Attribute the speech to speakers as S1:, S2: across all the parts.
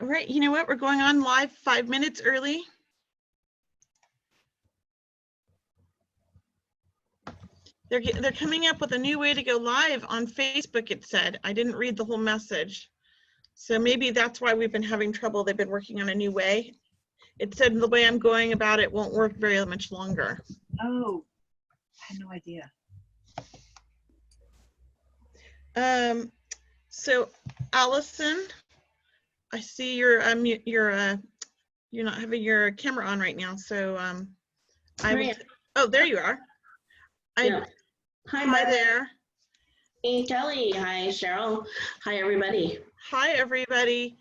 S1: All right, you know what? We're going on live 5 minutes early. They're coming up with a new way to go live on Facebook, it said. I didn't read the whole message. So maybe that's why we've been having trouble. They've been working on a new way. It said the way I'm going about it won't work very much longer.
S2: Oh, I had no idea.
S1: So Allison, I see you're not having your camera on right now. So oh, there you are.
S3: Yeah.
S1: Hi there.
S3: Hey, Kelly. Hi, Cheryl. Hi, everybody.
S1: Hi, everybody.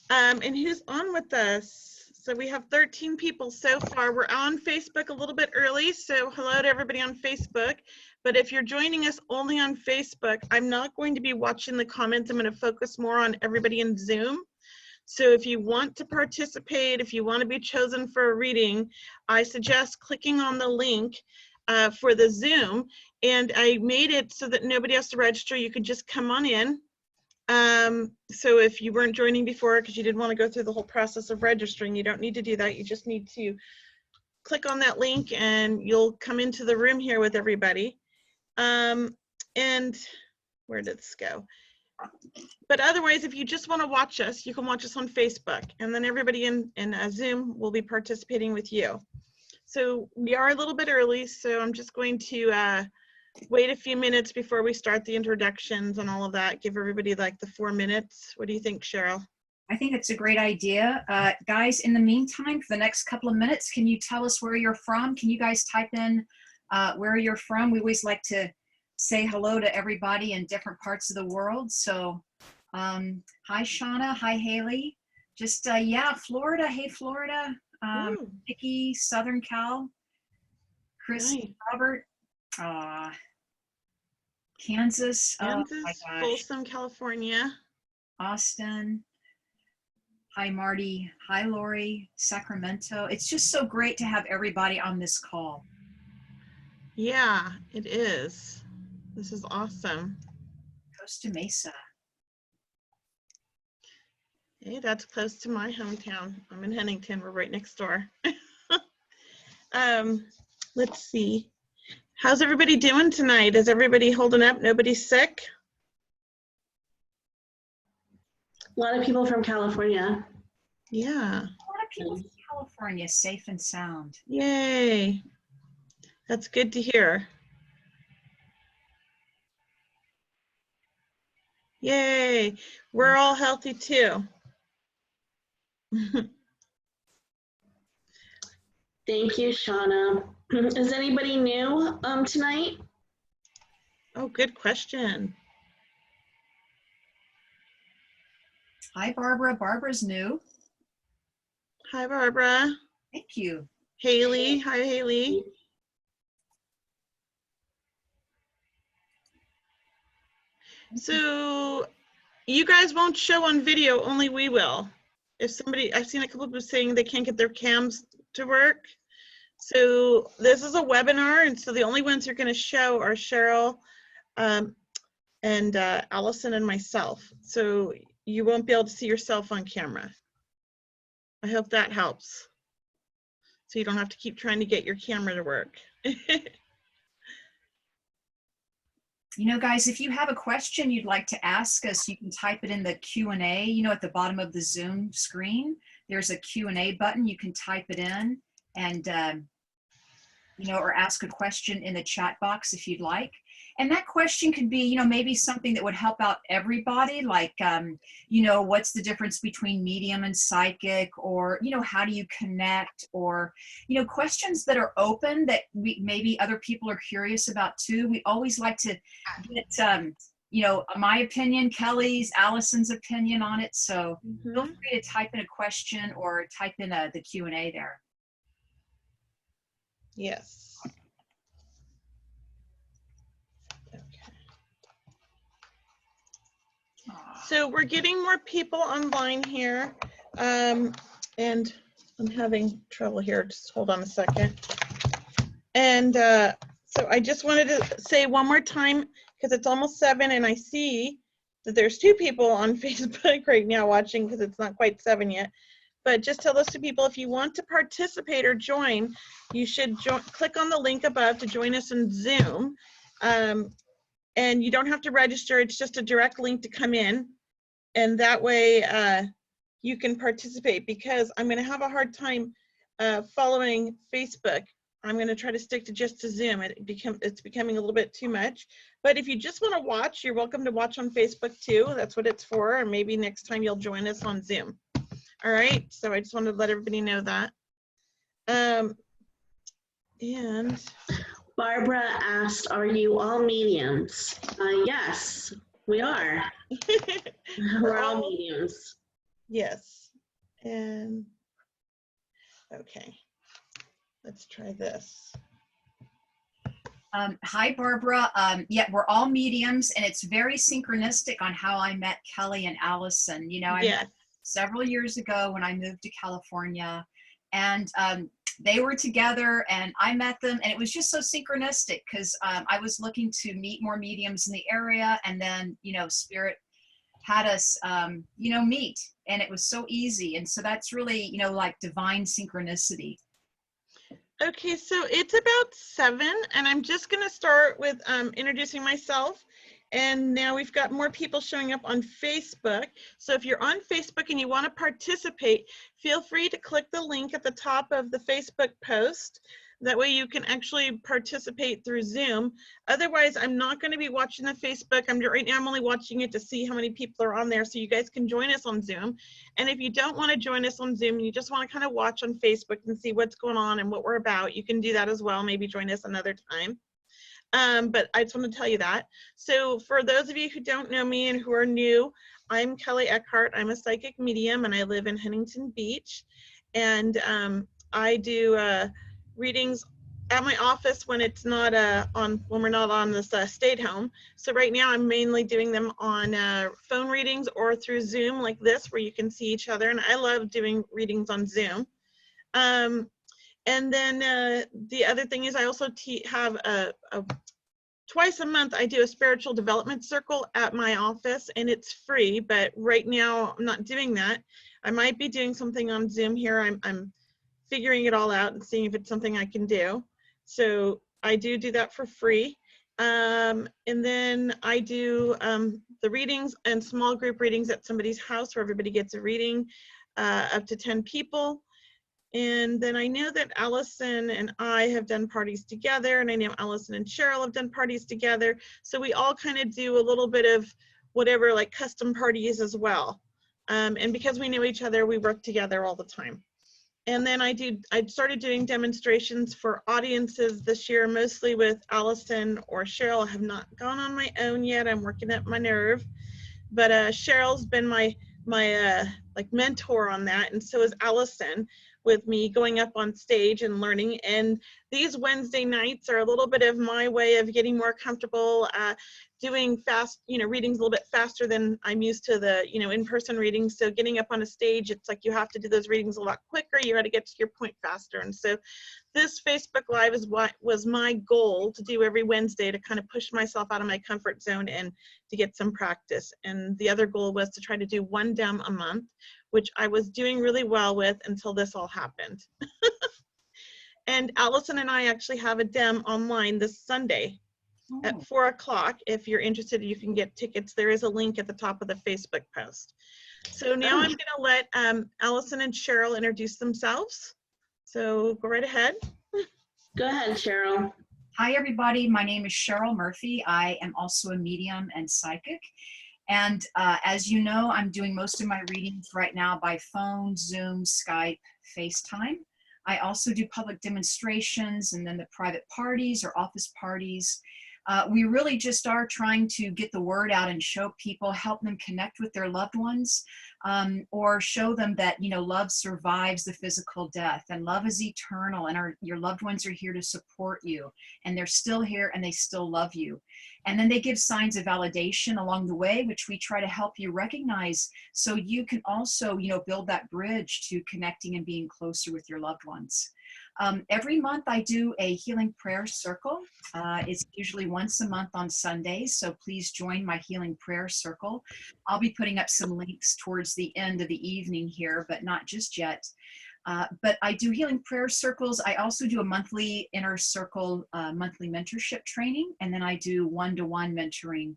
S1: And who's on with us? So we have 13 people so far. We're on Facebook a little bit early, so hello to everybody on Facebook. But if you're joining us only on Facebook, I'm not going to be watching the comments. I'm going to focus more on everybody in Zoom. So if you want to participate, if you want to be chosen for a reading, I suggest clicking on the link for the Zoom. And I made it so that nobody has to register. You can just come on in. So if you weren't joining before because you didn't want to go through the whole process of registering, you don't need to do that. You just need to click on that link and you'll come into the room here with everybody. And where did this go? But otherwise, if you just want to watch us, you can watch us on Facebook, and then everybody in Zoom will be participating with you. So we are a little bit early, so I'm just going to wait a few minutes before we start the introductions and all of that. Give everybody like the 4 minutes. What do you think, Cheryl?
S2: I think it's a great idea. Guys, in the meantime, for the next couple of minutes, can you tell us where you're from? Can you guys type in where you're from? We always like to say hello to everybody in different parts of the world. So hi, Shauna. Hi, Haley. Just, yeah, Florida. Hey, Florida. Nikki, Southern Cal. Chris,
S1: Nice.
S2: Robert. Kansas. Oh, my gosh.
S1: Folsom, California.
S2: Austin. Hi, Marty. Hi, Lori. Sacramento. It's just so great to have everybody on this call.
S1: Yeah, it is. This is awesome.
S2: Costa Mesa.
S1: Hey, that's close to my hometown. I'm in Huntington. We're right next door. Let's see. How's everybody doing tonight? Is everybody holding up? Nobody's sick?
S3: A lot of people from California.
S1: Yeah.
S2: A lot of people from California, safe and sound.
S1: Yay. That's good to hear. Yay. We're all healthy too.
S3: Thank you, Shauna. Is anybody new tonight?
S1: Oh, good question.
S2: Hi, Barbara. Barbara's new.
S1: Hi, Barbara.
S2: Thank you.
S1: Haley. Hi, Haley. So you guys won't show on video, only we will. If somebody, I've seen a couple people saying they can't get their cams to work. So this is a webinar, and so the only ones who are going to show are Cheryl and Allison and myself. So you won't be able to see yourself on camera. I hope that helps. So you don't have to keep trying to get your camera to work.
S2: You know, guys, if you have a question you'd like to ask us, you can type it in the Q&A. You know, at the bottom of the Zoom screen, there's a Q&A button. You can type it in and, you know, or ask a question in the chat box if you'd like. And that question could be, you know, maybe something that would help out everybody, like, you know, what's the difference between medium and psychic, or, you know, how do you connect, or, you know, questions that are open that maybe other people are curious about too. We always like to get, you know, my opinion, Kelly's, Allison's opinion on it. So feel free to type in a question or type in the Q&A there.
S1: Yes. So we're getting more people online here, and I'm having trouble here. Just hold on a second. And so I just wanted to say one more time, because it's almost 7 and I see that there's 2 people on Facebook right now watching because it's not quite 7 yet. But just tell those 2 people, if you want to participate or join, you should click on the link above to join us in Zoom. And you don't have to register. It's just a direct link to come in. And that way you can participate, because I'm going to have a hard time following Facebook. I'm going to try to stick to just to Zoom. It's becoming a little bit too much. But if you just want to watch, you're welcome to watch on Facebook too. That's what it's for. And maybe next time you'll join us on Zoom. All right. So I just wanted to let everybody know that. And
S3: Barbara asked, are you all mediums? Yes, we are. We're all mediums.
S1: Yes. And okay. Let's try this.
S2: Hi, Barbara. Yeah, we're all mediums, and it's very synchronistic on how I met Kelly and Allison. You know, I met several years ago when I moved to California, and they were together, and I met them, and it was just so synchronistic because I was looking to meet more mediums in the area, and then, you know, Spirit had us, you know, meet, and it was so easy. And so that's really, you know, like divine synchronicity.
S1: Okay, so it's about 7, and I'm just going to start with introducing myself. And now we've got more people showing up on Facebook. So if you're on Facebook and you want to participate, feel free to click the link at the top of the Facebook post. That way you can actually participate through Zoom. Otherwise, I'm not going to be watching the Facebook. Right now I'm only watching it to see how many people are on there, so you guys can join us on Zoom. And if you don't want to join us on Zoom, you just want to kind of watch on Facebook and see what's going on and what we're about, you can do that as well. Maybe join us another time. But I just want to tell you that. So for those of you who don't know me and who are new, I'm Kelly Eckhart. I'm a psychic medium, and I live in Huntington Beach. And I do readings at my office when it's not when we're not on this stay home. So right now I'm mainly doing them on phone readings or through Zoom like this, where you can see each other. And I love doing readings on Zoom. And then the other thing is I also have twice a month I do a spiritual development circle at my office, and it's free. But right now I'm not doing that. I might be doing something on Zoom here. I'm figuring it all out and seeing if it's something I can do. So I do that for free. And then I do the readings and small group readings at somebody's house where everybody gets a reading, up to 10 people. And then I know that Allison and I have done parties together, and I know Allison and Cheryl have done parties together. So we all kind of do a little bit of whatever, like custom parties as well. And because we know each other, we work together all the time. And then I started doing demonstrations for audiences this year, mostly with Allison or Cheryl. I have not gone on my own yet. I'm working up my nerve. But Cheryl's been my like mentor on that, and so is Allison, with me going up on stage and learning. And these Wednesday nights are a little bit of my way of getting more comfortable doing fast, readings a little bit faster than I'm used to the, in-person readings. So getting up on a stage, it's like you have to do those readings a lot quicker. You got to get to your point faster. And so this Facebook Live is what was my goal to do every Wednesday, to kind of push myself out of my comfort zone and to get some practice. And the other goal was to try to do 1 dem a month, which I was doing really well with until this all happened. And Allison and I actually have a dem online this Sunday at 4 o'clock. If you're interested, you can get tickets. There is a link at the top of the Facebook post. So now I'm going to let Allison and Cheryl introduce themselves. So go right ahead.
S3: Go ahead, Cheryl.
S2: Hi, everybody. My name is Cheryl Murphy. I am also a medium and psychic. And as you know, I'm doing most of my readings right now by phone, Zoom, Skype, FaceTime. I also do public demonstrations and then the private parties or office parties. We really just are trying to get the word out and show people, help them connect with their loved ones, or show them that, love survives the physical death, and love is eternal, and your loved ones are here to support you, and they're still here and they still love you. And then they give signs of validation along the way, which we try to help you recognize so you can also, build that bridge to connecting and being closer with your loved ones. Every month I do a healing prayer circle. It's usually once a month on Sundays, so please join my healing prayer circle. I'll be putting up some links towards the end of the evening here, but not just yet. But I do healing prayer circles. I also do a monthly inner circle, monthly mentorship training, and then I do one-to-one mentoring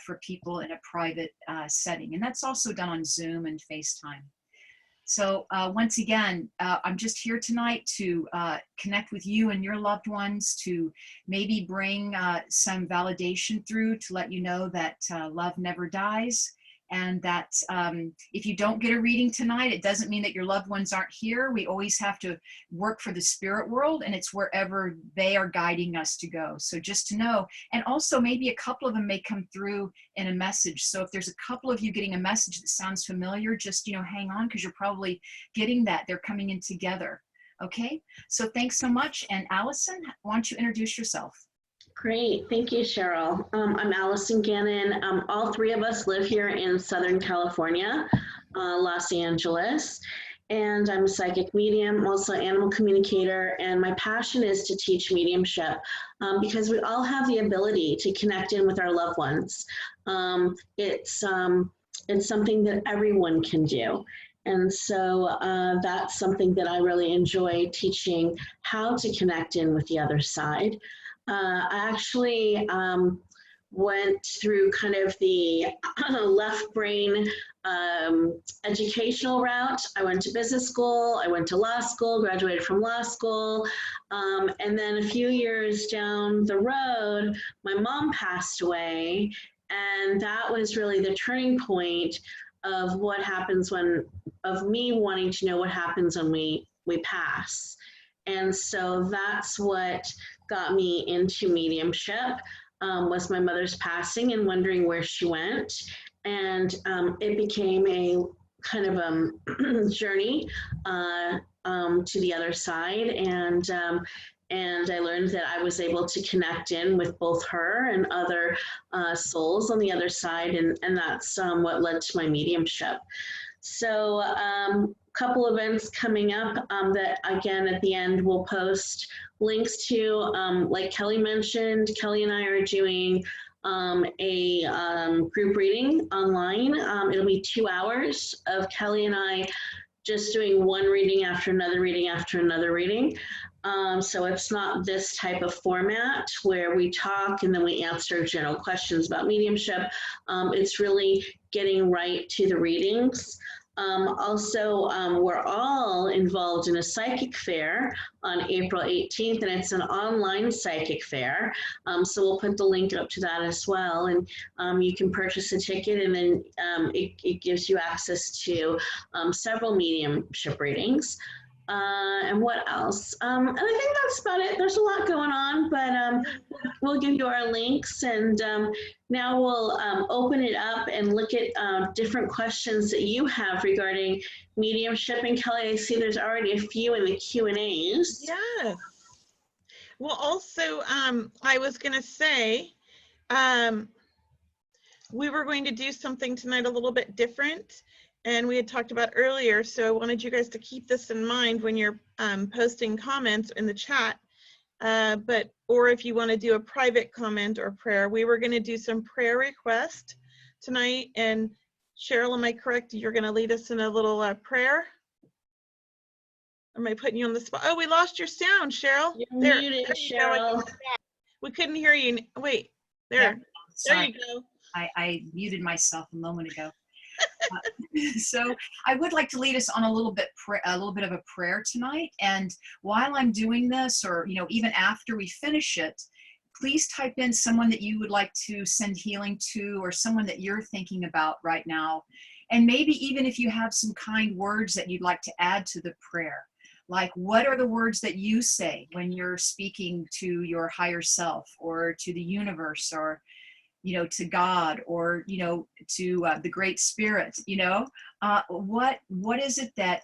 S2: for people in a private setting. And that's also done on Zoom and FaceTime. So once again, I'm just here tonight to connect with you and your loved ones, to maybe bring some validation through to let you know that love never dies. And that if you don't get a reading tonight, it doesn't mean that your loved ones aren't here. We always have to work for the spirit world, and it's wherever they are guiding us to go. So just to know, and also maybe a couple of them may come through in a message. So if there's a couple of you getting a message that sounds familiar, just, hang on, because you're probably getting that. They're coming in together. Okay, so thanks so much. And Allison, why don't you introduce yourself?
S3: Great. Thank you, Cheryl. I'm Allison Gannon. All three of us live here in Southern California, Los Angeles, and I'm a psychic medium, also animal communicator, and my passion is to teach mediumship because we all have the ability to connect in with our loved ones. It's something that everyone can do. And so that's something that I really enjoy teaching, how to connect in with the other side. I actually went through kind of the left brain educational route. I went to business school, I went to law school, graduated from law school, and then a few years down the road, my mom passed away, and that was really the turning point of what happens of me wanting to know what happens when we pass. And so that's what got me into mediumship, was my mother's passing and wondering where she went. And it became a kind of journey to the other side. And I learned that I was able to connect in with both her and other souls on the other side. And that's what led to my mediumship. So couple events coming up that, again, at the end we'll post links to. Like Kelly mentioned, Kelly and I are doing a group reading online. It'll be 2 hours of Kelly and I just doing one reading after another reading after another reading. So it's not this type of format where we talk and then we answer general questions about mediumship. It's really getting right to the readings. Also, we're all involved in a psychic fair on April 18th, and it's an online psychic fair. So we'll put the link up to that as well. And you can purchase a ticket, and then it gives you access to several mediumship readings. And what else? And I think that's about it. There's a lot going on, but we'll give you our links, and now we'll open it up and look at different questions that you have regarding mediumship. And Kelly, I see there's already a few in the Q&As.
S1: Yeah. Well, also, I was going to say, we were going to do something tonight a little bit different. And we had talked about earlier, so I wanted you guys to keep this in mind when you're posting comments in the chat. Or if you want to do a private comment or prayer, we were going to do some prayer requests tonight. And Cheryl, am I correct? You're going to lead us in a little prayer? Am I putting you on the spot? Oh, we lost your sound, Cheryl.
S3: You're muted, Cheryl.
S1: We couldn't hear you. Wait, there.
S2: Yeah,
S1: there you go.
S2: I muted myself a moment ago. So I would like to lead us on a little bit of a prayer tonight. And while I'm doing this, or even after we finish it, please type in someone that you would like to send healing to, or someone that you're thinking about right now. And maybe even if you have some kind words that you'd like to add to the prayer, like what are the words that you say when you're speaking to your higher self, or to the universe, or to God, or, to the Great Spirit, what is it that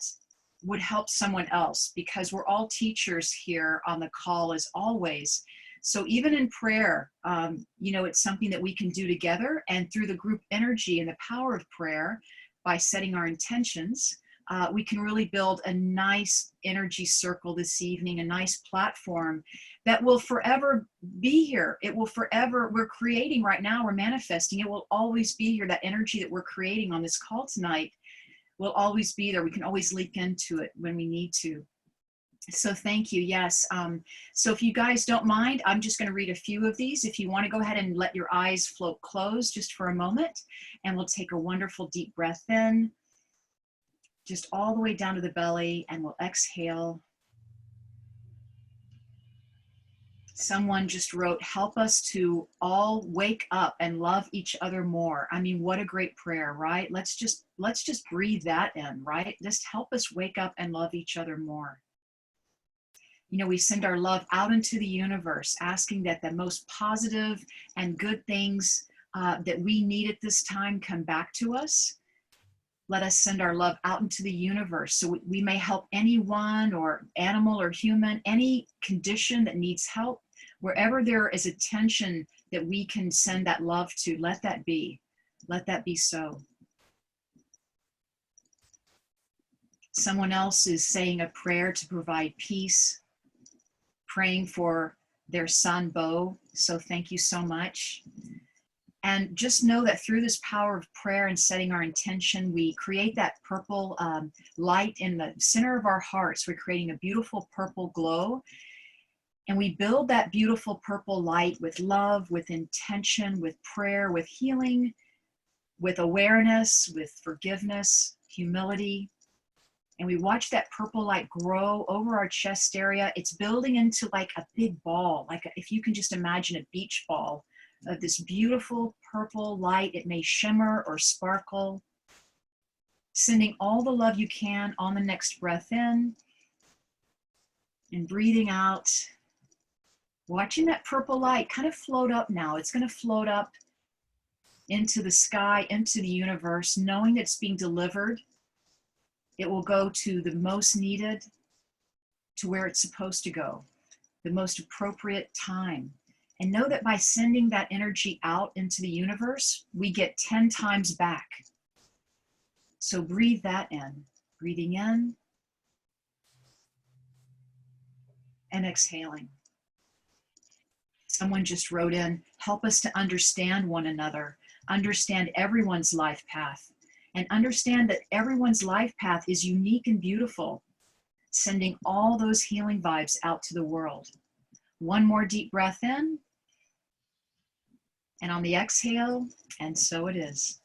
S2: would help someone else? Because we're all teachers here on the call, as always. So even in prayer, you know, it's something that we can do together, and through the group energy and the power of prayer, by setting our intentions, we can really build a nice energy circle this evening, a nice platform that will forever be here. It will forever, we're creating right now, we're manifesting, it will always be here. That energy that we're creating on this call tonight will always be there. We can always leak into it when we need to. So thank you. Yes. So if you guys don't mind, I'm just going to read a few of these. If you want to go ahead and let your eyes float closed just for a moment, and we'll take a wonderful deep breath in, just all the way down to the belly, and we'll exhale. Someone just wrote, help us to all wake up and love each other more. I mean, what a great prayer, right? Let's just breathe that in, right? Just help us wake up and love each other more. You know, we send our love out into the universe, asking that the most positive and good things that we need at this time come back to us. Let us send our love out into the universe so we may help anyone or animal or human, any condition that needs help. Wherever there is a tension that we can send that love to, let that be. Let that be so. Someone else is saying a prayer to provide peace, praying for their son, Bo. So thank you so much. And just know that through this power of prayer and setting our intention, we create that purple light in the center of our hearts. We're creating a beautiful purple glow. And we build that beautiful purple light with love, with intention, with prayer, with healing, with awareness, with forgiveness, humility. And we watch that purple light grow over our chest area. It's building into like a big ball, if you can just imagine a beach ball of this beautiful purple light. It may shimmer or sparkle, sending all the love you can on the next breath in, and breathing out, watching that purple light kind of float up now. It's going to float up into the sky, into the universe, knowing that it's being delivered. It will go to the most needed, to where it's supposed to go, the most appropriate time. And know that by sending that energy out into the universe, we get 10 times back. So breathe that in, breathing in and exhaling. Someone just wrote in, help us to understand one another, understand everyone's life path, and understand that everyone's life path is unique and beautiful, sending all those healing vibes out to the world. One more deep breath in, and on the exhale, and so it is.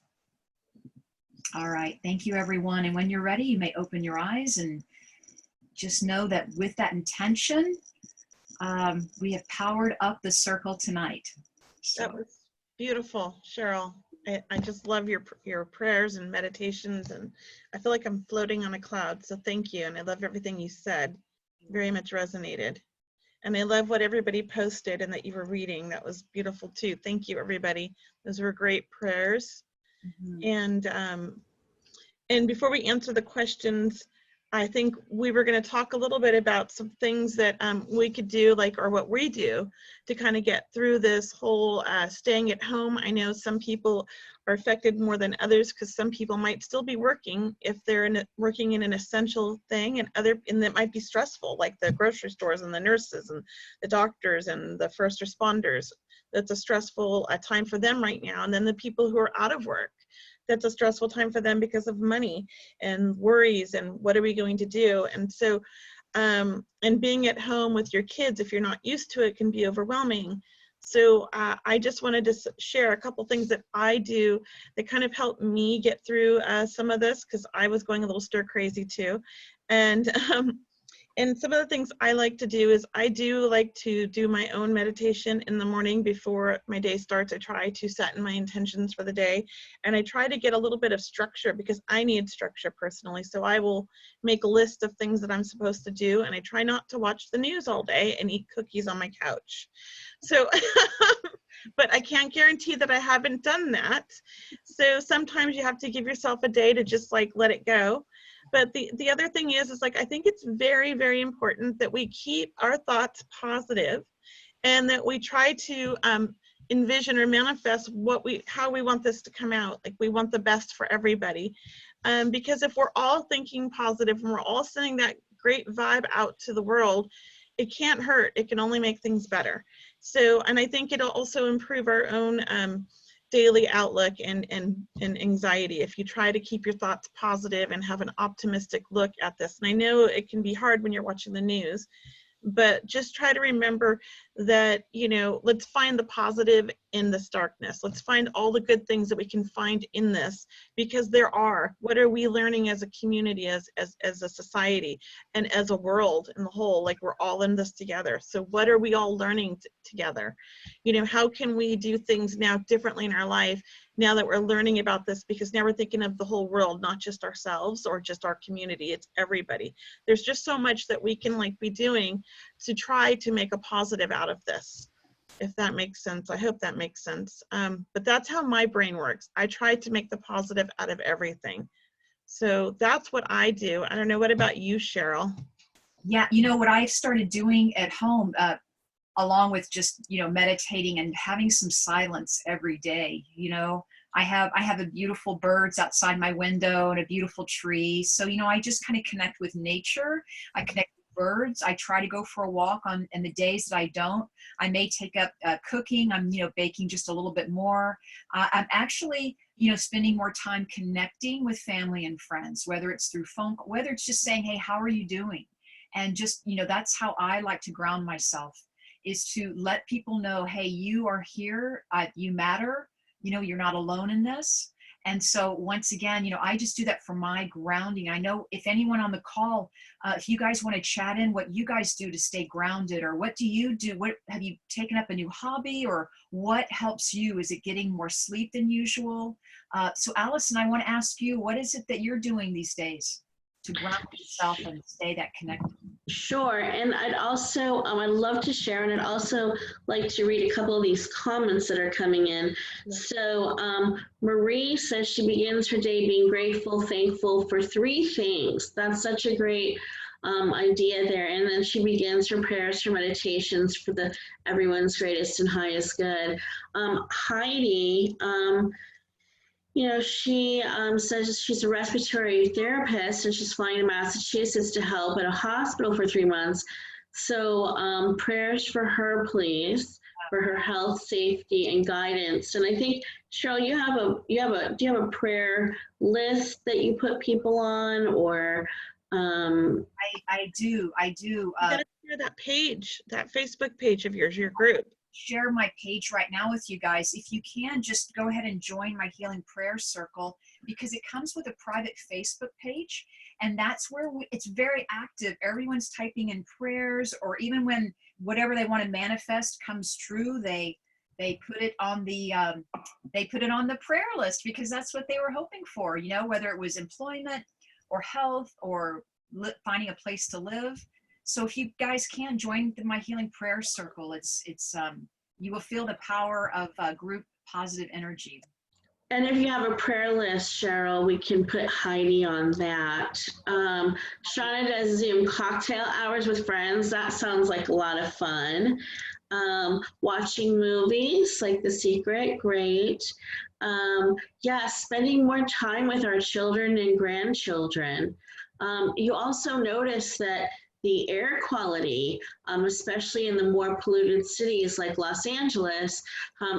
S2: All right, thank you everyone. And when you're ready, you may open your eyes, and just know that with that intention, we have powered up the circle tonight. So.
S1: That was beautiful, Cheryl. I just love your prayers and meditations, and I feel like I'm floating on a cloud. So thank you, and I love everything you said. Very much resonated, and I love what everybody posted and that you were reading. That was beautiful too. Thank you, everybody. Those were great prayers. Mm-hmm. And before we answer the questions, I think we were going to talk a little bit about some things that we could do, or what we do to kind of get through this whole staying at home. I know some people are affected more than others because some people might still be working if they're working in an essential thing, and that might be stressful, like the grocery stores and the nurses and the doctors and the first responders. That's a stressful time for them right now. And then the people who are out of work, that's a stressful time for them because of money and worries and what are we going to do. And so, and being at home with your kids, if you're not used to it, can be overwhelming. So I just wanted to share a couple things that I do that kind of helped me get through some of this, because I was going a little stir crazy too. And some of the things I like to do is I do like to do my own meditation in the morning before my day starts. I try to set in my intentions for the day, and I try to get a little bit of structure because I need structure personally. So I will make a list of things that I'm supposed to do, and I try not to watch the news all day and eat cookies on my couch. So, but I can't guarantee that I haven't done that. So sometimes you have to give yourself a day to just let it go. But the other thing is I think it's very, very important that we keep our thoughts positive and that we try to envision or manifest how we want this to come out. Like, we want the best for everybody. Because if we're all thinking positive and we're all sending that great vibe out to the world, it can't hurt. It can only make things better. So, and I think it'll also improve our own daily outlook and anxiety if you try to keep your thoughts positive and have an optimistic look at this. And I know it can be hard when you're watching the news, but just try to remember that, you know, let's find the positive in this darkness. Let's find all the good things that we can find in this, because there are. What are we learning as a community, as a society, and as a world in the whole? Like, we're all in this together. So what are we all learning together? You know, how can we do things now differently in our life now that we're learning about this? Because now we're thinking of the whole world, not just ourselves or just our community. It's everybody. There's just so much that we can be doing to try to make a positive out of this, if that makes sense. I hope that makes sense. But that's how my brain works. I try to make the positive out of everything. So that's what I do. I don't know, what about you, Cheryl?
S2: Yeah, you know what I've started doing at home, along with just, you know, meditating and having some silence every day. You know, I have a beautiful birds outside my window and a beautiful tree. So, you know, I just kind of connect with nature. I connect with birds. I try to go for a walk and the days that I don't, I may take up cooking. I'm, you know, baking just a little bit more. I'm actually, you know, spending more time connecting with family and friends, whether it's through phone, whether it's just saying, hey, how are you doing? And just, you know, that's how I like to ground myself, is to let people know, hey, you are here, you matter, you know, you're not alone in this. And so once again, you know, I just do that for my grounding. I know if anyone on the call, if you guys want to chat in what you guys do to stay grounded, or what do you do? What have you taken up a new hobby, or what helps you? Is it getting more sleep than usual? So Allison, I want to ask you, what is it that you're doing these days to ground yourself and stay that connected?
S3: Sure, and I'd also, I'd love to share, and I'd also like to read a couple of these comments that are coming in. So Marie says she begins her day being grateful, thankful for 3 things. That's such a great idea there. And then she begins her prayers, her meditations for the everyone's greatest and highest good. Heidi, you know, she says she's a respiratory therapist and she's flying to Massachusetts to help at a hospital for 3 months. So prayers for her, please, for her health, safety, and guidance. And I think, Cheryl, do you have a prayer list that you put people on, or?
S2: I do.
S1: You gotta share that page, that Facebook page of yours, your group.
S2: Share my page right now with you guys. If you can, just go ahead and join my Healing Prayer Circle, because it comes with a private Facebook page, and that's where it's very active. Everyone's typing in prayers, or even when whatever they want to manifest comes true, they put it on the prayer list, because that's what they were hoping for, you know, whether it was employment or health or finding a place to live. So if you guys can join my Healing Prayer Circle, it's you will feel the power of group positive energy.
S3: And if you have a prayer list, Cheryl, we can put Heidi on that. Shauna does Zoom cocktail hours with friends. That sounds like a lot of fun. Watching movies like The Secret, great. Yeah, spending more time with our children and grandchildren. You also notice that the air quality, especially in the more polluted cities like Los Angeles,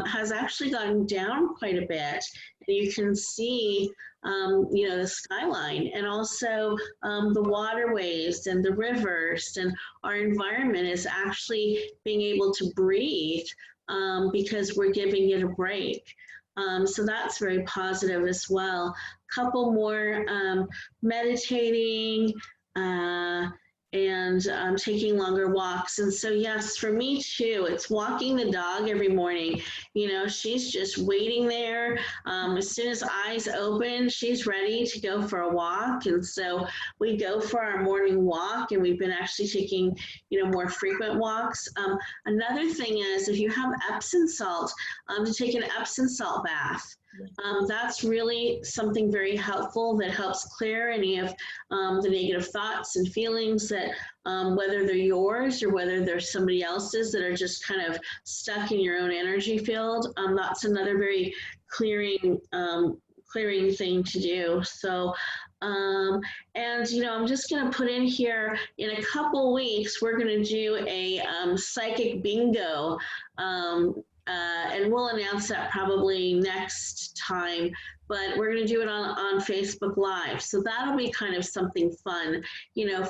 S3: has actually gone down quite a bit. And you can see, you know, the skyline, and also the waterways and the rivers, and our environment is actually being able to breathe because we're giving it a break. So that's very positive as well. Couple more, meditating, and taking longer walks. And so, yes, for me too, it's walking the dog every morning. You know, she's just waiting there. As soon as eyes open, she's ready to go for a walk. And so we go for our morning walk, and we've been actually taking, you know, more frequent walks. Another thing is, if you have Epsom salt, to take an Epsom salt bath. That's really something very helpful that helps clear any of the negative thoughts and feelings that whether they're yours or whether they're somebody else's that are just kind of stuck in your own energy field. That's another very clearing thing to do. So, and I'm just going to put in here, in a couple weeks, we're going to do a psychic bingo. And we'll announce that probably next time, but we're going to do it on Facebook Live. So that'll be kind of something fun,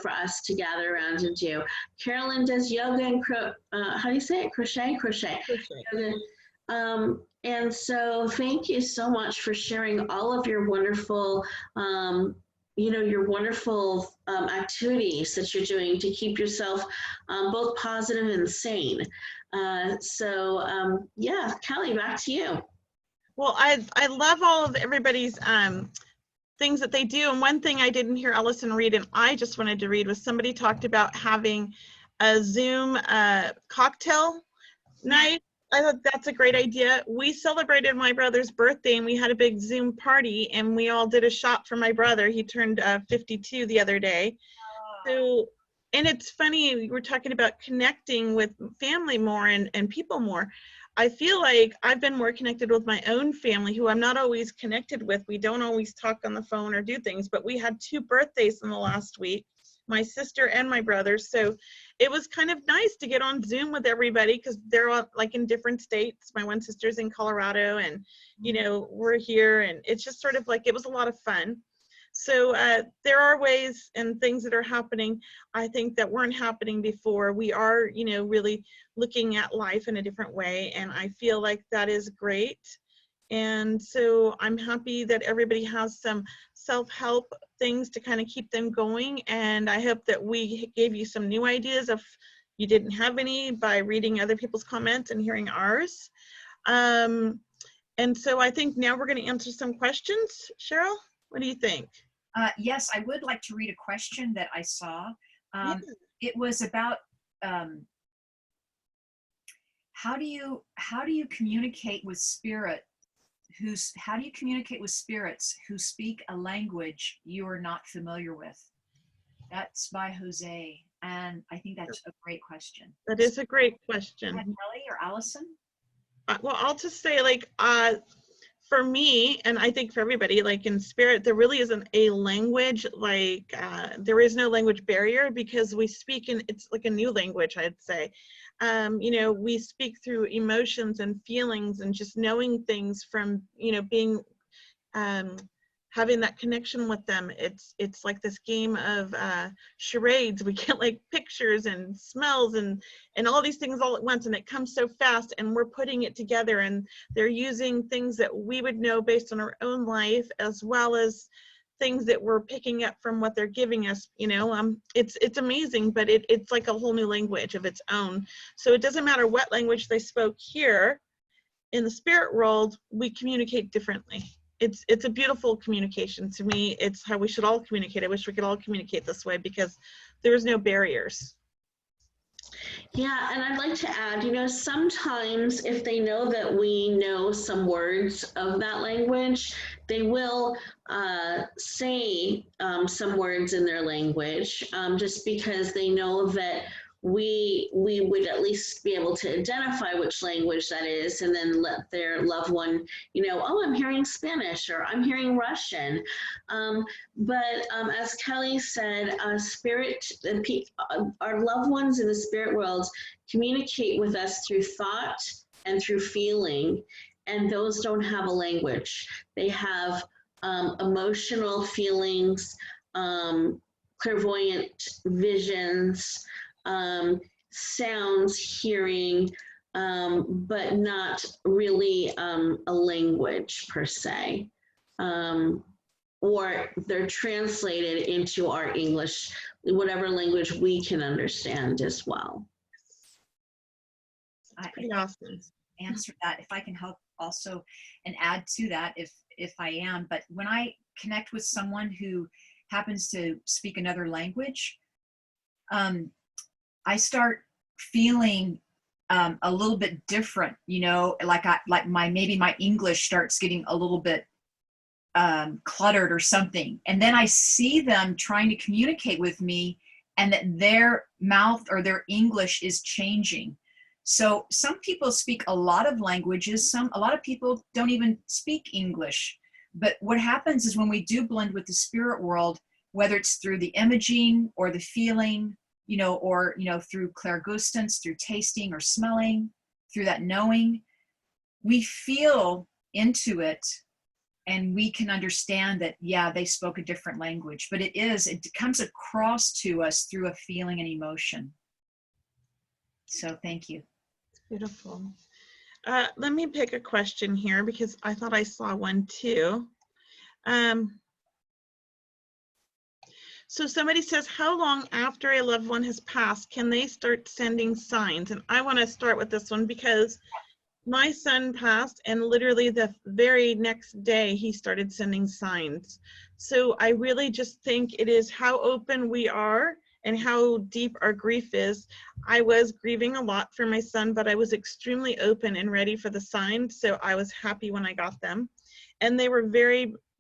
S3: for us to gather around and do. Carolyn does yoga and how do you say it? Crochet? Crochet. And so thank you so much for sharing all of your wonderful, your wonderful activities that you're doing to keep yourself both positive and sane. Yeah, Kelly, back to you.
S1: Well, I love all of everybody's things that they do. And one thing I didn't hear Allison read, and I just wanted to read, was somebody talked about having a Zoom cocktail night. I thought that's a great idea. We celebrated my brother's birthday and we had a big Zoom party and we all did a shot for my brother. He turned 52 the other day. So, and it's funny, we're talking about connecting with family more and people more. I feel like I've been more connected with my own family, who I'm not always connected with. We don't always talk on the phone or do things, but we had 2 birthdays in the last week, my sister and my brother. So it was kind of nice to get on Zoom with everybody because they're all like in different states. My one sister's in Colorado and, we're here, and it's just sort of like, it was a lot of fun. So there are ways and things that are happening, I think, that weren't happening before. We are, really looking at life in a different way, and I feel like that is great. And so I'm happy that everybody has some self-help things to kind of keep them going, and I hope that we gave you some new ideas if you didn't have any by reading other people's comments and hearing ours. And so I think now we're going to answer some questions. Cheryl? What do you think?
S2: Yes, I would like to read a question that I saw.
S1: Yeah.
S2: It was about how do you communicate with spirit? How do you communicate with spirits who speak a language you are not familiar with? That's by Jose, and I think that's a great question.
S1: That is a great question.
S2: Kelly or Allison?
S1: Well, I'll just say, for me, and I think for everybody, like in spirit, there really isn't a language, there is no language barrier because we speak in, it's like a new language, I'd say. We speak through emotions and feelings and just knowing things from, being, having that connection with them. It's like this game of charades. We get like pictures and smells and all these things all at once, and it comes so fast, and we're putting it together, and they're using things that we would know based on our own life, as well as things that we're picking up from what they're giving us. It's amazing, but it's like a whole new language of its own. So it doesn't matter what language they spoke here in the spirit world, we communicate differently. It's a beautiful communication. To me, it's how we should all communicate. I wish we could all communicate this way because there's no barriers.
S3: Yeah, and I'd like to add, sometimes if they know that we know some words of that language, they will say some words in their language just because they know that we would at least be able to identify which language that is, and then let their loved one, oh, I'm hearing Spanish or I'm hearing Russian. But as Kelly said, our loved ones in the spirit world communicate with us through thought and through feeling, and those don't have a language. They have emotional feelings, clairvoyant visions, sounds, hearing, but not really a language per se. Or they're translated into our English, whatever language we can understand as well.
S1: Pretty awesome.
S2: Answer that if I can help also and add to that if I am. But when I connect with someone who happens to speak another language, I start feeling a little bit different, you know, like maybe my English starts getting a little bit cluttered or something. And then I see them trying to communicate with me, and that their mouth or their English is changing. So some people speak a lot of languages. A lot of people don't even speak English. But what happens is when we do blend with the spirit world, whether it's through the imaging or the feeling, you know, or, you know, through clairgustance, through tasting or smelling, through that knowing, we feel into it, and we can understand that, yeah, they spoke a different language, but it comes across to us through a feeling and emotion. So thank you.
S1: Beautiful. Let me pick a question here because I thought I saw one too. So somebody says, how long after a loved one has passed can they start sending signs? And I want to start with this one because my son passed, and literally the very next day he started sending signs. So I really just think it is how open we are and how deep our grief is. I was grieving a lot for my son, but I was extremely open and ready for the signs. So I was happy when I got them. And they were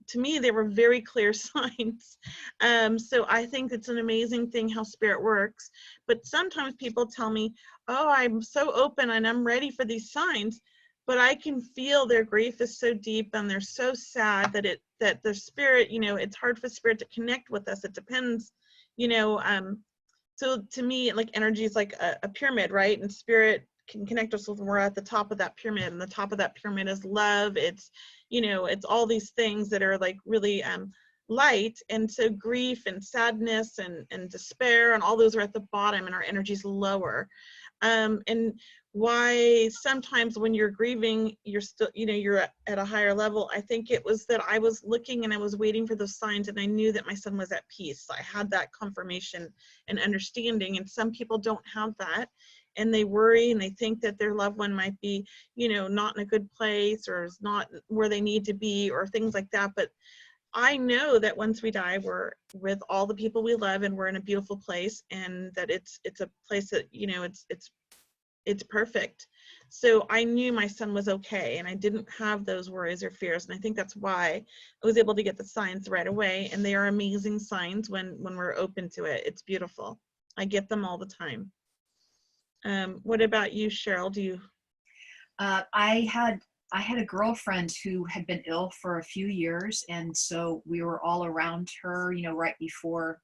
S1: to me, they were very clear signs. So I think it's an amazing thing how spirit works. But sometimes people tell me, oh, I'm so open and I'm ready for these signs, but I can feel their grief is so deep and they're so sad that the spirit, you know, it's hard for spirit to connect with us. It depends, you know. So to me, like energy is like a pyramid, right? And spirit can connect us when we're at the top of that pyramid, and the top of that pyramid is love. It's, you know, it's all these things that are like really light. And so grief and sadness and despair and all those are at the bottom, and our energy's lower. And why sometimes when you're grieving, you're still, you know, you're at a higher level. I think it was that I was looking and I was waiting for those signs, and I knew that my son was at peace. I had that confirmation and understanding, and some people don't have that. And they worry and they think that their loved one might be, you know, not in a good place or is not where they need to be or things like that. But I know that once we die, we're with all the people we love and we're in a beautiful place, and that it's a place that, you know, it's perfect. So I knew my son was okay, and I didn't have those worries or fears. And I think that's why I was able to get the signs right away. And they are amazing signs when we're open to it. It's beautiful. I get them all the time. What about you, Cheryl? Do you?
S2: I had a girlfriend who had been ill for a few years, and so we were all around her, you know, right before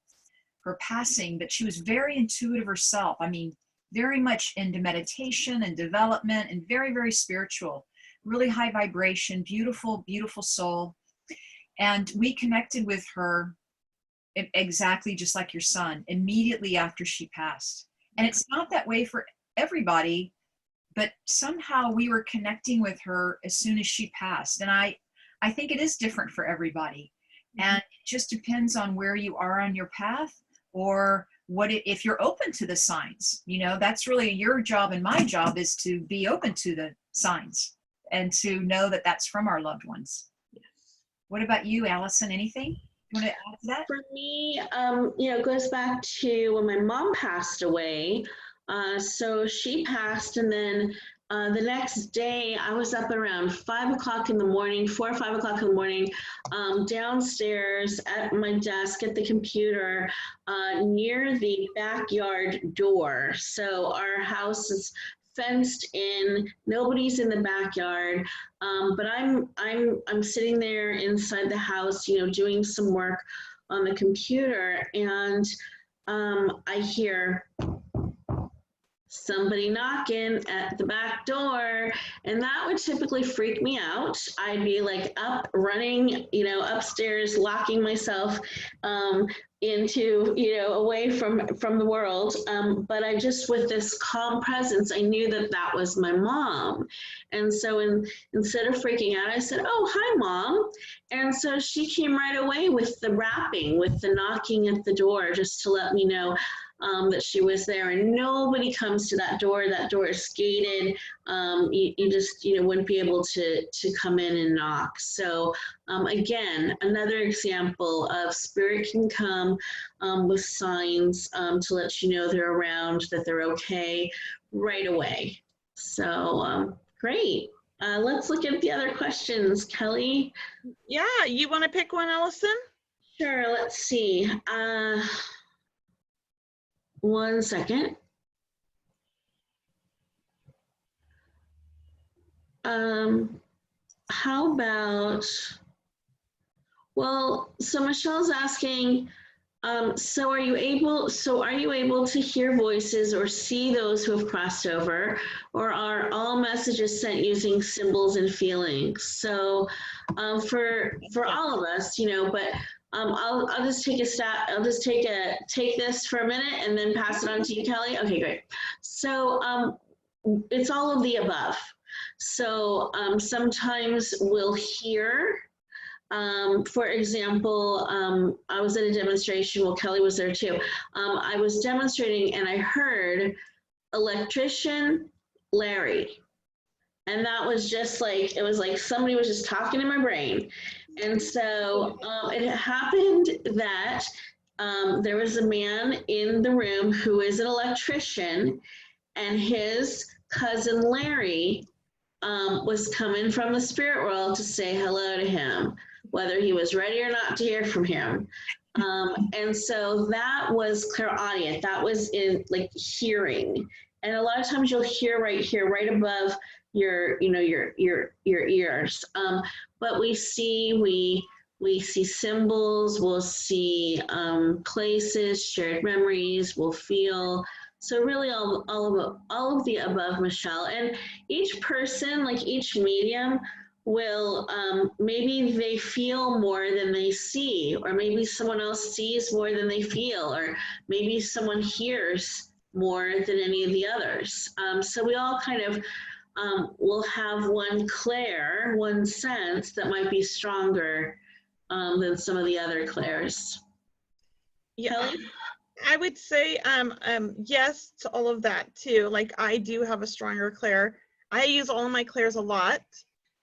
S2: her passing. But she was very intuitive herself. I mean, very much into meditation and development, and very, very spiritual, really high vibration, beautiful, beautiful soul. And we connected with her exactly just like your son immediately after she passed. And it's not that way for everybody, but somehow we were connecting with her as soon as she passed. And I think it is different for everybody. And it just depends on where you are on your path, or if you're open to the signs. You know, that's really your job, and my job is to be open to the signs and to know that that's from our loved ones.
S1: Yes.
S2: What about you, Allison? Anything you want to add to that?
S3: For me, you know, it goes back to when my mom passed away. So she passed, and then the next day I was up around 5 o'clock in the morning, 4 or 5 o'clock in the morning, downstairs at my desk at the computer near the backyard door. So our house is fenced in, nobody's in the backyard, but I'm sitting there inside the house, you know, doing some work on the computer, and I hear somebody knocking at the back door, and that would typically freak me out. I'd be like up running, you know, upstairs, locking myself into, you know, away from the world. But I just, with this calm presence, I knew that that was my mom. And so instead of freaking out, I said, "Oh, hi, Mom." And so she came right away with the rapping, with the knocking at the door, just to let me know that she was there. And nobody comes to that door. That door is gated. You just, you know, wouldn't be able to come in and knock. So again, another example of spirit can come with signs to let you know they're around, that they're okay right away. So great. Let's look at the other questions, Kelly.
S1: Yeah, you want to pick one, Allison?
S3: Sure, let's see. One second. How about, well, so Michelle's asking, so are you able to hear voices or see those who have crossed over, or are all messages sent using symbols and feelings? So for all of us, but I'll just take a stat. I'll just take this for a minute and then pass it on to you, Kelly. Okay, great. So it's all of the above. So sometimes we'll hear. For example, I was at a demonstration, well, Kelly was there too. I was demonstrating and I heard electrician Larry. And that was just like, it was like somebody was just talking in my brain. And so it happened that there was a man in the room who is an electrician, and his cousin Larry was coming from the spirit world to say hello to him, whether he was ready or not to hear from him. And so that was clairaudient. That was in like hearing. And a lot of times you'll hear right here, right above your ears. But we see symbols, we'll see places, shared memories, we'll feel. So really all of the above, Michelle. And each person, like each medium, will maybe they feel more than they see, or maybe someone else sees more than they feel, or maybe someone hears more than any of the others. So we all kind of will have one clair, one sense that might be stronger than some of the other clairs.
S1: Yeah.
S3: Kelly?
S1: I would say yes to all of that too. Like I do have a stronger clair. I use all of my clairs a lot,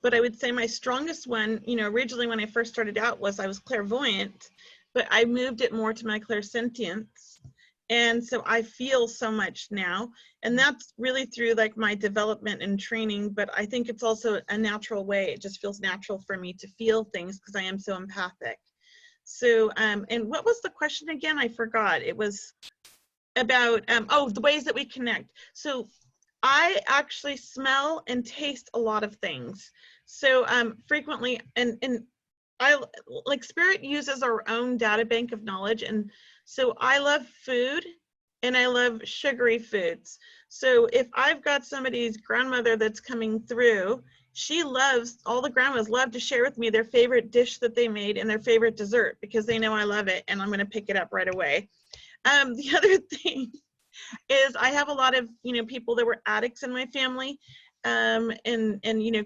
S1: but I would say my strongest one, originally when I first started out I was clairvoyant, but I moved it more to my clairsentience. And so I feel so much now. And that's really through like my development and training, but I think it's also a natural way. It just feels natural for me to feel things because I am so empathic. So, and what was the question again? I forgot. It was about, the ways that we connect. So I actually smell and taste a lot of things. So frequently, and I like spirit uses our own data bank of knowledge. And so I love food and I love sugary foods. So if I've got somebody's grandmother that's coming through, all the grandmas love to share with me their favorite dish that they made and their favorite dessert because they know I love it and I'm going to pick it up right away. The other thing is I have a lot of, people that were addicts in my family, and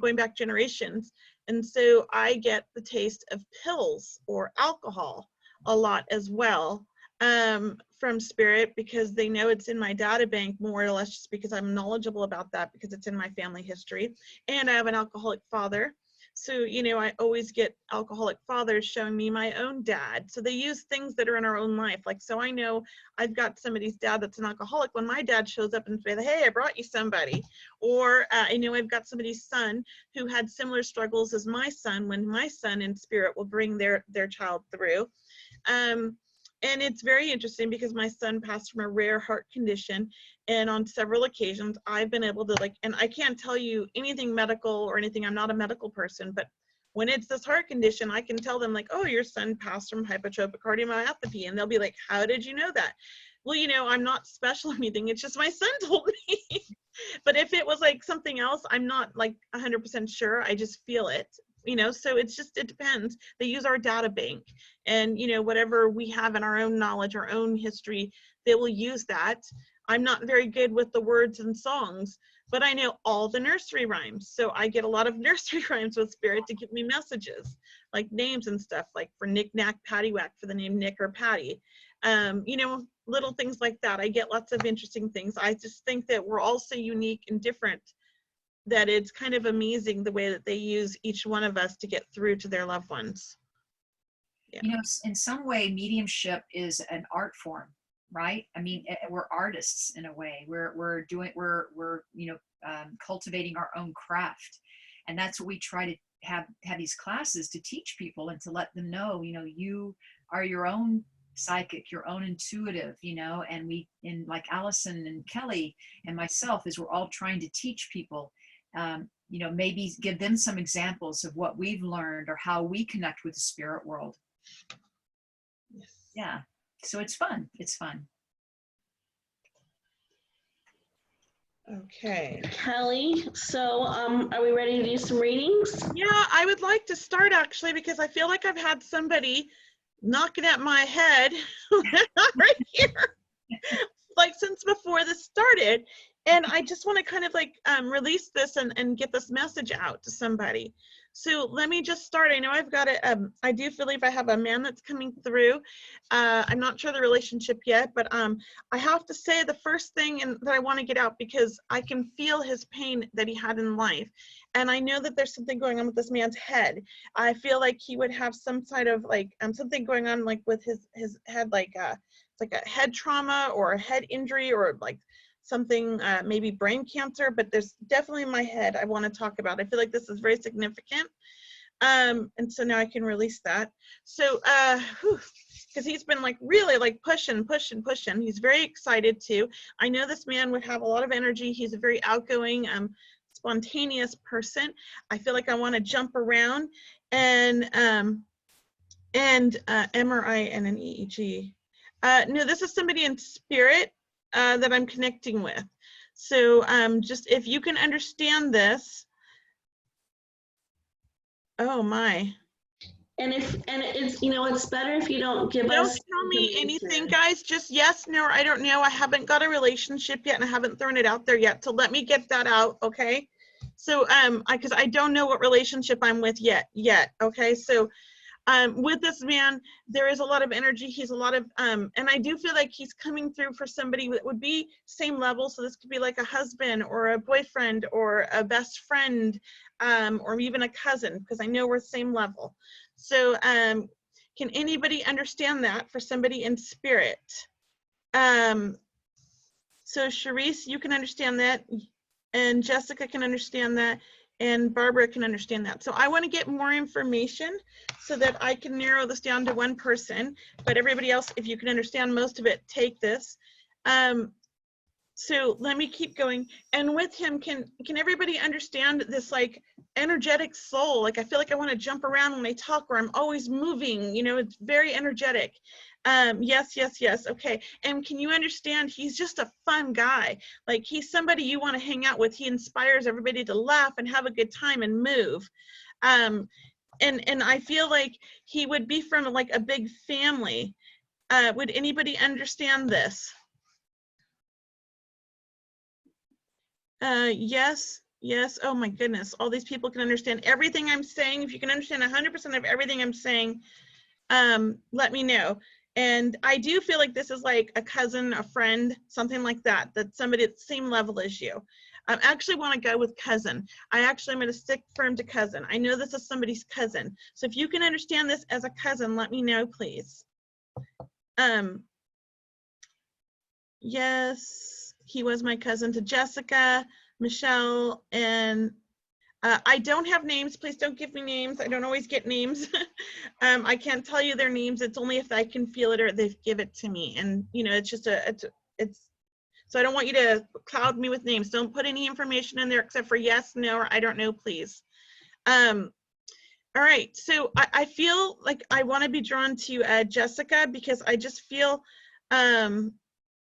S1: going back generations. And so I get the taste of pills or alcohol a lot as well, from spirit, because they know it's in my data bank more or less just because I'm knowledgeable about that because it's in my family history. And I have an alcoholic father. So, I always get alcoholic fathers showing me my own dad. So they use things that are in our own life. Like, so I know I've got somebody's dad that's an alcoholic when my dad shows up and says, hey, I brought you somebody. Or I know I've got somebody's son who had similar struggles as my son when my son in spirit will bring their child through. And it's very interesting because my son passed from a rare heart condition. And on several occasions, I've been able to and I can't tell you anything medical or anything. I'm not a medical person, but when it's this heart condition, I can tell them oh, your son passed from hypertrophic cardiomyopathy. And they'll be like, how did you know that? Well, I'm not special or anything. It's just my son told me. But if it was something else, I'm not 100% sure. I just feel it. So it depends. They use our data bank, and whatever we have in our own knowledge, our own history, they will use that. I'm not very good with the words and songs, but I know all the nursery rhymes. So I get a lot of nursery rhymes with spirit to give me messages, like names and stuff, like for Nick Nack Paddywhack for the name Nick or Patty. Little things like that. I get lots of interesting things. I just think that we're all so unique and different that it's kind of amazing the way that they use each one of us to get through to their loved ones. Yeah.
S2: In some way, mediumship is an art form, right? I mean, we're artists in a way. We're cultivating our own craft. And that's what we try to have these classes to teach people and to let them know, you are your own psychic, your own intuitive, and like Allison and Kelly and myself, is we're all trying to teach people, maybe give them some examples of what we've learned or how we connect with the spirit world.
S1: Yes.
S2: Yeah. So it's fun. It's fun.
S1: Okay.
S3: Kelly, so are we ready to do some readings?
S1: Yeah, I would like to start actually, because I feel like I've had somebody knocking at my head right here, like since before this started. And I just want to kind of like release this and get this message out to somebody. So let me just start. I know I've got it. I do believe I have a man that's coming through. I'm not sure the relationship yet, but I have to say the first thing that I want to get out, because I can feel his pain that he had in life. And I know that there's something going on with this man's head. I feel like he would have some sort of like something going on like with his head, like it's like a head trauma or a head injury or like something, maybe brain cancer, but there's definitely in my head I want to talk about. I feel like this is very significant. And so now I can release that. So, because he's been like really like pushing. He's very excited too. I know this man would have a lot of energy. He's a very outgoing, spontaneous person. I feel like I want to jump around and MRINNEEG. No, this is somebody in spirit that I'm connecting with. So just if you can understand this. Oh my.
S3: And it's it's better if you don't give
S1: Don't
S3: us
S1: tell me anything,
S3: information.
S1: guys. Just yes, no, or I don't know. I haven't got a relationship yet and I haven't thrown it out there yet. So let me get that out, okay? So because I don't know what relationship I'm with yet. Okay, so with this man, there is a lot of energy. He's a lot of, and I do feel like he's coming through for somebody that would be same level. So this could be like a husband or a boyfriend or a best friend, or even a cousin, because I know we're same level. So can anybody understand that for somebody in spirit? So Charisse, you can understand that, and Jessica can understand that, and Barbara can understand that. So I want to get more information so that I can narrow this down to one person, but everybody else, if you can understand most of it, take this. So let me keep going. And with him, can everybody understand this like energetic soul? Like I feel like I want to jump around when I talk, or I'm always moving, it's very energetic. Yes. Okay. And can you understand he's just a fun guy? Like he's somebody you want to hang out with. He inspires everybody to laugh and have a good time and move. And I feel like he would be from like a big family. Would anybody understand this? Yes. Oh my goodness. All these people can understand everything I'm saying. If you can understand 100% of everything I'm saying, let me know. And I do feel like this is like a cousin, a friend, something like that, that somebody at the same level as you. I actually want to go with cousin. I'm going to stick firm to cousin. I know this is somebody's cousin. So if you can understand this as a cousin, let me know, please. Yes, he was my cousin to Jessica, Michelle, and I don't have names. Please don't give me names. I don't always get names. I can't tell you their names. It's only if I can feel it or they give it to me. And it's just so I don't want you to cloud me with names. Don't put any information in there except for yes, no, or I don't know, please. All right. So I feel like I want to be drawn to Jessica, because I just feel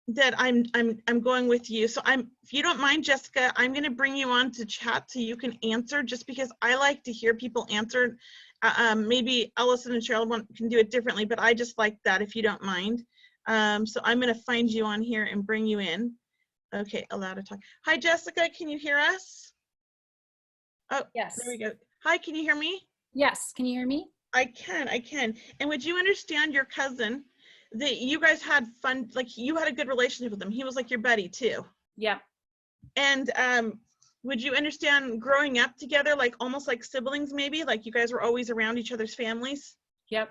S1: that I'm going with you. So if you don't mind, Jessica, I'm going to bring you on to chat so you can answer, just because I like to hear people answer. Maybe Allison and Cheryl can do it differently, but I just like that, if you don't mind. So I'm going to find you on here and bring you in. Okay, allow to talk. Hi, Jessica, can you hear us? Oh,
S4: Yes.
S1: there we go. Hi, can you hear me?
S4: Yes. Can you hear me?
S1: I can. And would you understand your cousin, that you guys had fun, like you had a good relationship with him? He was like your buddy too.
S4: Yep.
S1: And would you understand growing up together, like almost like siblings maybe, like you guys were always around each other's families?
S4: Yep.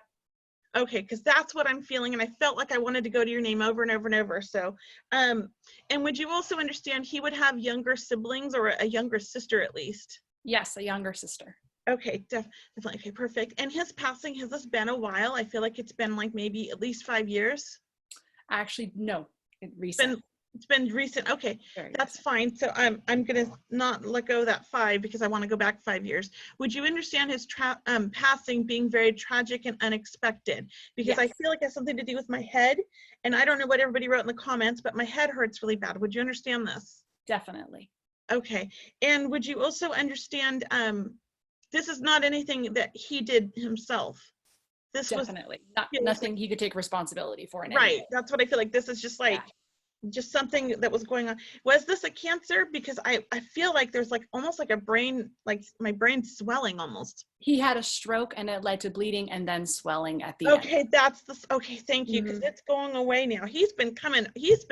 S1: Okay, because that's what I'm feeling, and I felt like I wanted to go to your name over and over and over. So, and would you also understand he would have younger siblings or a younger sister at least?
S4: Yes, a younger sister.
S1: Okay, definitely. Okay, perfect. And his passing, has this been a while? I feel like it's been like maybe at least 5 years.
S4: Actually, no, recent.
S1: It's been recent. Okay,
S4: Very
S1: that's fine. So I'm gonna not let go of that 5 because I want to go back 5 years. Would you understand his passing being very tragic and unexpected? Because I
S4: Yes.
S1: feel like it has something to do with my head, and I don't know what everybody wrote in the comments, but my head hurts really bad. Would you understand this?
S4: Definitely.
S1: Okay, and would you also understand? This is not anything that he did himself. This was
S4: Definitely.
S1: it was
S4: Nothing he could take responsibility for in any
S1: right.
S4: way.
S1: That's what I feel like. This is just like.
S4: Yeah.
S1: Just something that was going on. Was this a cancer? Because I feel like there's like almost like a brain, like my brain's swelling almost.
S4: He had a stroke and it led to bleeding and then swelling at the end.
S1: Okay, that's the, okay, thank you, because it's going away now. He's been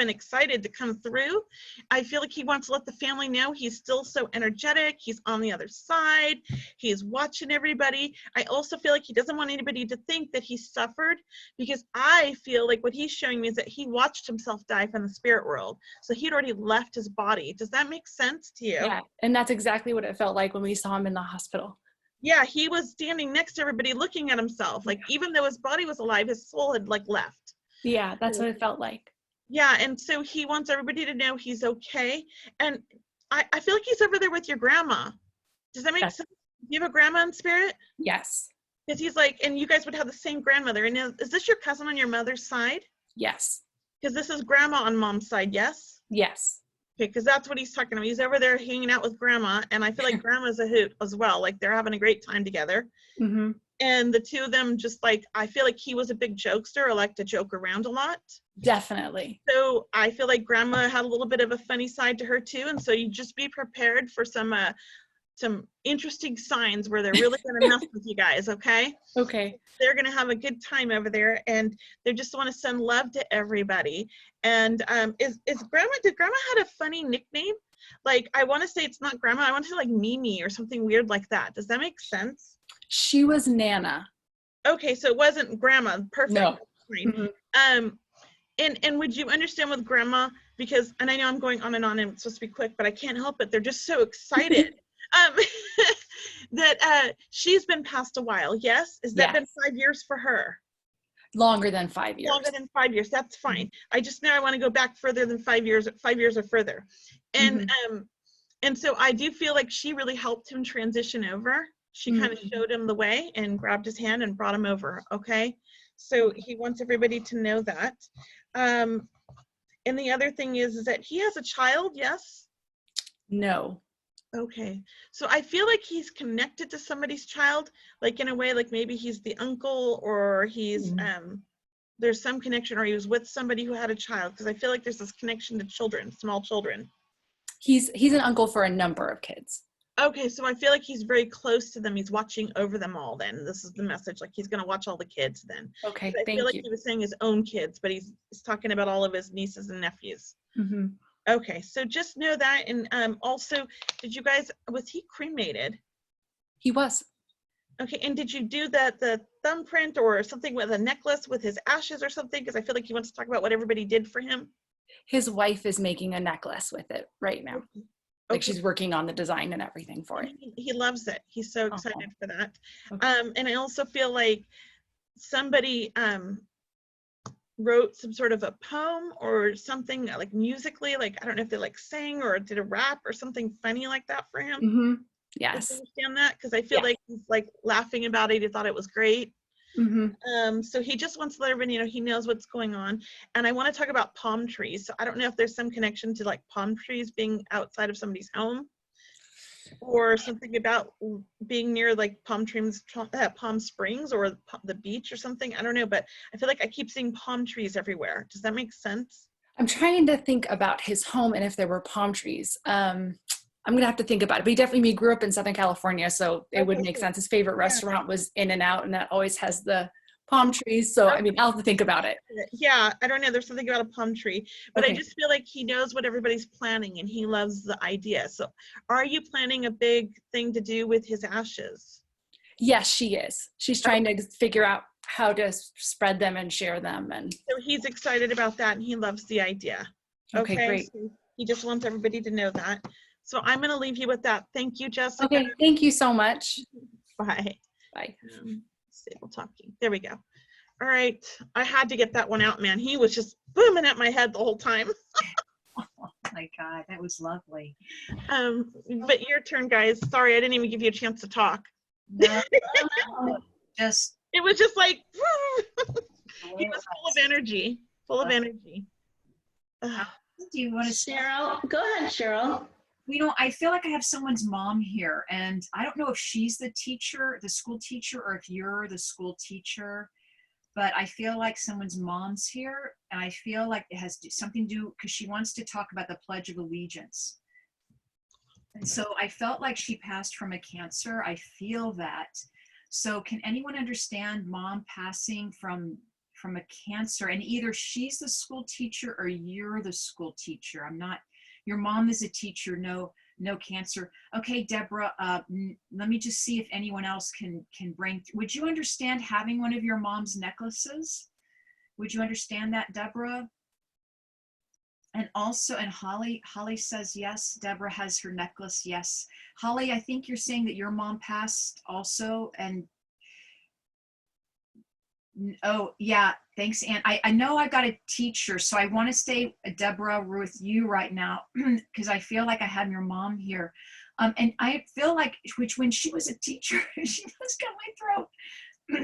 S1: excited to come through. I feel like he wants to let the family know he's still so energetic. He's on the other side. He's watching everybody. I also feel like he doesn't want anybody to think that he suffered, because I feel like what he's showing me is that he watched himself die from the spirit world. So he'd already left his body. Does that make sense to you?
S4: Yeah, and that's exactly what it felt like when we saw him in the hospital.
S1: Yeah, he was standing next to everybody looking at himself. Like, even though his body was alive, his soul had like left.
S4: Yeah, that's what it felt like.
S1: Yeah, and so he wants everybody to know he's okay. And I feel like he's over there with your grandma. Does that make
S4: Yes.
S1: sense? Do you have a grandma in spirit?
S4: Yes.
S1: Because he's like, and you guys would have the same grandmother. And is this your cousin on your mother's side?
S4: Yes.
S1: Because this is grandma on mom's side, yes?
S4: Yes.
S1: Okay, because that's what he's talking about. He's over there hanging out with grandma, and I feel like grandma's a hoot as well. Like, they're having a great time together.
S4: Mm-hmm.
S1: And the two of them just like, I feel like he was a big jokester, or like to joke around a lot.
S4: Definitely.
S1: So I feel like grandma had a little bit of a funny side to her too. And so you just be prepared for some interesting signs where they're really going to mess with you guys. Okay.
S4: Okay.
S1: They're going to have a good time over there, and they just want to send love to everybody. And did grandma had a funny nickname? Like, I want to say it's not grandma. I want to say like Mimi or something weird like that. Does that make sense?
S4: She was Nana.
S1: Okay. So it wasn't grandma. Perfect.
S4: No.
S1: Fine. And would you understand with grandma, because, and I know I'm going on and it's supposed to be quick, but I can't help it. They're just so excited. That she's been passed a while. Yes. Has that been 5 years for her?
S4: Longer than 5 years.
S1: Longer than 5 years. That's fine. I just know I want to go back further than 5 years, 5 years or further. And, and so I do feel like she really helped him transition over. She kind of showed him the way and grabbed his hand and brought him over. Okay. So he wants everybody to know that. And the other thing is that he has a child. Yes.
S4: No.
S1: Okay. So I feel like he's connected to somebody's child, like in a way, like maybe he's the uncle, or he's, there's some connection, or he was with somebody who had a child. Cause I feel like there's this connection to children, small children.
S4: He's an uncle for a number of kids.
S1: Okay. So I feel like he's very close to them. He's watching over them all then. This is the message. Like, he's going to watch all the kids then.
S4: Okay.
S1: I feel like he was saying his own kids, but he's talking about all of his nieces and nephews. Okay, so just know that. And also, was he cremated?
S4: He was.
S1: Okay, and did you do the thumbprint or something with a necklace with his ashes or something? Because I feel like he wants to talk about what everybody did for him.
S4: His wife is making a necklace with it right now.
S1: Okay.
S4: Like, she's working on the design and everything for it.
S1: He loves it. He's so excited for that.
S4: Okay.
S1: And I also feel like somebody wrote some sort of a poem or something, like musically, like, I don't know if they like sang or did a rap or something funny like that for him.
S4: Yes.
S1: Do you understand that? Because I feel like he's like laughing about it. He thought it was great. So he just wants to let everybody know he knows what's going on. And I want to talk about palm trees. So I don't know if there's some connection to like palm trees being outside of somebody's home, or something about being near like Palm Springs or the beach or something. I don't know, but I feel like I keep seeing palm trees everywhere. Does that make sense?
S4: I'm trying to think about his home and if there were palm trees. I'm going to have to think about it. But he grew up in Southern California, so it would make sense. His favorite restaurant was In-N-Out, and that always has the palm trees. So, I mean, I'll have to think about it.
S1: Yeah, I don't know. There's something about a palm tree, but I just feel like he knows what everybody's planning and he loves the idea. So are you planning a big thing to do with his ashes?
S4: Yes, she is. She's trying to figure out how to spread them and share them. And
S1: So he's excited about that and he loves the idea.
S4: okay, great.
S1: So he just wants everybody to know that. So I'm going to leave you with that. Thank you, Jessica.
S4: Okay, thank you so much.
S1: Bye.
S4: Bye.
S1: Stable talking. There we go. All right. I had to get that one out, man. He was just booming at my head the whole time.
S2: Oh my God, that was lovely.
S1: But your turn, guys. Sorry, I didn't even give you a chance to talk.
S2: No, just
S1: It was just like, he was full of energy, full of energy. Ugh.
S2: do you want to
S3: Cheryl, go ahead, Cheryl.
S2: You know, I feel like I have someone's mom here, and I don't know if she's the teacher, the school teacher, or if you're the school teacher, but I feel like someone's mom's here, and I feel like it has something to do, because she wants to talk about the Pledge of Allegiance. And so I felt like she passed from a cancer. I feel that. So can anyone understand mom passing from a cancer? And either she's the school teacher or you're the school teacher. I'm not. Your mom is a teacher, no cancer. Okay, Deborah, let me just see if anyone else can bring, would you understand having one of your mom's necklaces? Would you understand that, Deborah? And also, and Holly says yes, Deborah has her necklace, yes. Holly, I think you're saying that your mom passed also, and oh, yeah, thanks, Ann. I know I got a teacher, so I want to stay, Deborah, with you right now, because I feel like I have your mom here. And I feel like, which when she was a teacher, she was got my throat.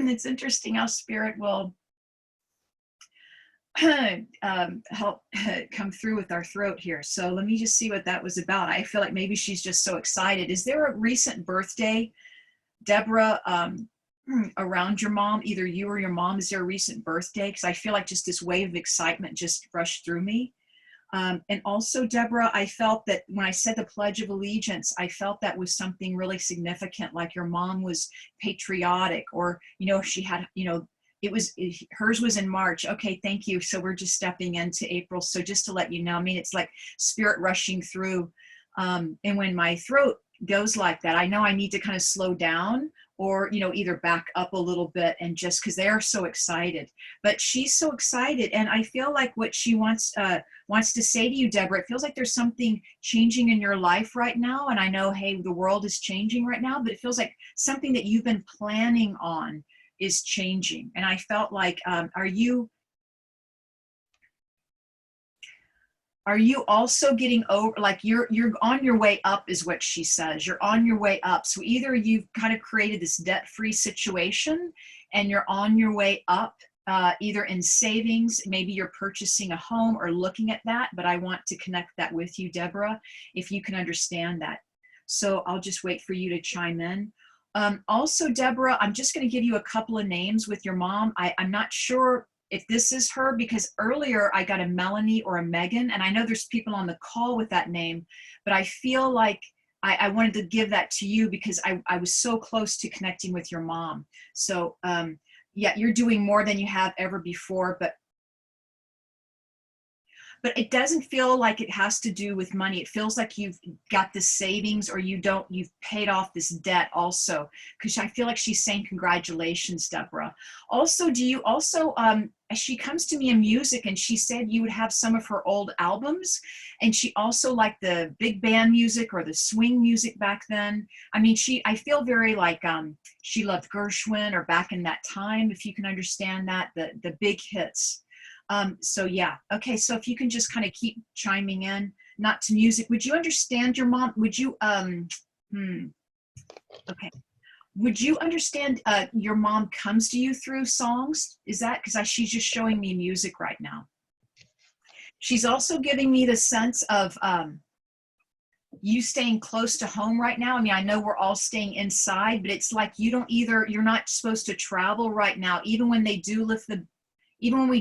S2: It's interesting how spirit will help come through with our throat here. So let me just see what that was about. I feel like maybe she's just so excited. Is there a recent birthday, Deborah, around your mom, either you or your mom? Is there a recent birthday? Because I feel like just this wave of excitement just rushed through me. And also, Deborah, I felt that when I said the Pledge of Allegiance, I felt that was something really significant, like your mom was patriotic, or, she had, hers was in March. Okay, thank you. So we're just stepping into April. So just to let you know, I mean, it's like spirit rushing through. And when my throat goes like that, I know I need to kind of slow down, or either back up a little bit, and just because they are so excited. But she's so excited, and I feel like what she wants to say to you, Deborah, it feels like there's something changing in your life right now. And I know, hey, the world is changing right now, but it feels like something that you've been planning on is changing. And I felt like, are you also getting over, like you're on your way up, is what she says. You're on your way up. So either you've kind of created this debt-free situation and you're on your way up, either in savings, maybe you're purchasing a home or looking at that, but I want to connect that with you, Deborah, if you can understand that. So I'll just wait for you to chime in. Also, Deborah, I'm just going to give you a couple of names with your mom. I'm not sure if this is her, because earlier I got a Melanie or a Megan, and I know there's people on the call with that name, but I feel like I wanted to give that to you because I was so close to connecting with your mom. So yeah, you're doing more than you have ever before, but it doesn't feel like it has to do with money. It feels like you've got this savings, or you've paid off this debt also, because I feel like she's saying congratulations, Deborah. Also, she comes to me in music, and she said you would have some of her old albums, and she also liked the big band music or the swing music back then. I mean, I feel very like she loved Gershwin, or back in that time, if you can understand that, the big hits. So yeah, okay, so if you can just kind of keep chiming in, not to music. Would you understand your mom? Would you, okay. Would you understand your mom comes to you through songs? Is that, because she's just showing me music right now. She's also giving me the sense of you staying close to home right now. I mean, I know we're all staying inside, but it's like you're not supposed to travel right now, even when we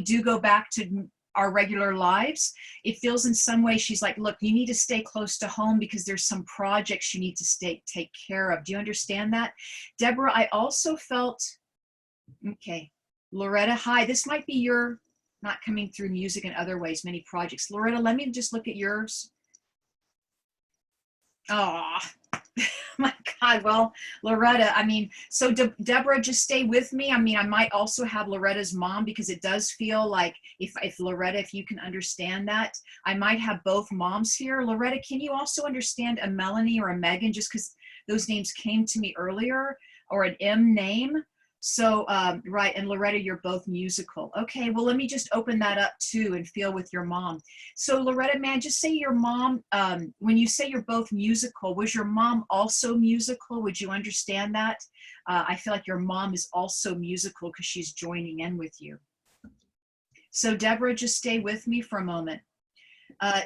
S2: do go back to our regular lives. It feels in some way she's like, look, you need to stay close to home because there's some projects you need to take care of. Do you understand that? Deborah, I also felt, okay, Loretta, hi, this might be your not coming through music in other ways, many projects. Loretta, let me just look at yours. Oh, my God, well, Loretta, I mean, so Deborah, just stay with me. I mean, I might also have Loretta's mom, because it does feel like if Loretta, if you can understand that, I might have both moms here. Loretta, can you also understand a Melanie or a Megan, just because those names came to me earlier, or an M name? So, right, and Loretta, you're both musical. Okay, well, let me just open that up too and feel with your mom. So Loretta, man, just say your mom, when you say you're both musical, was your mom also musical? Would you understand that? I feel like your mom is also musical because she's joining in with you. So Deborah, just stay with me for a moment.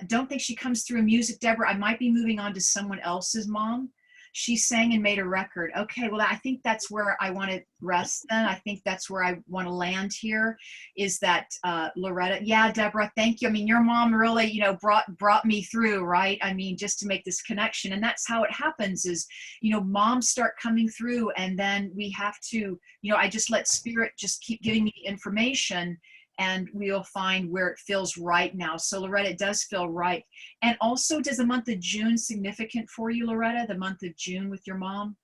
S2: Don't think she comes through music, Deborah. I might be moving on to someone else's mom. She sang and made a record. Okay, well, I think that's where I want to rest then. I think that's where I want to land here, is that Loretta. Yeah, Deborah, thank you. I mean, your mom really, you know, brought me through, right? I mean, just to make this connection. And that's how it happens is, you know, moms start coming through, and then we have to, you know, I just let spirit just keep giving me information, and we'll find where it feels right now. So Loretta, it does feel right. And also, does the month of June significant for you, Loretta, the month of June with your mom?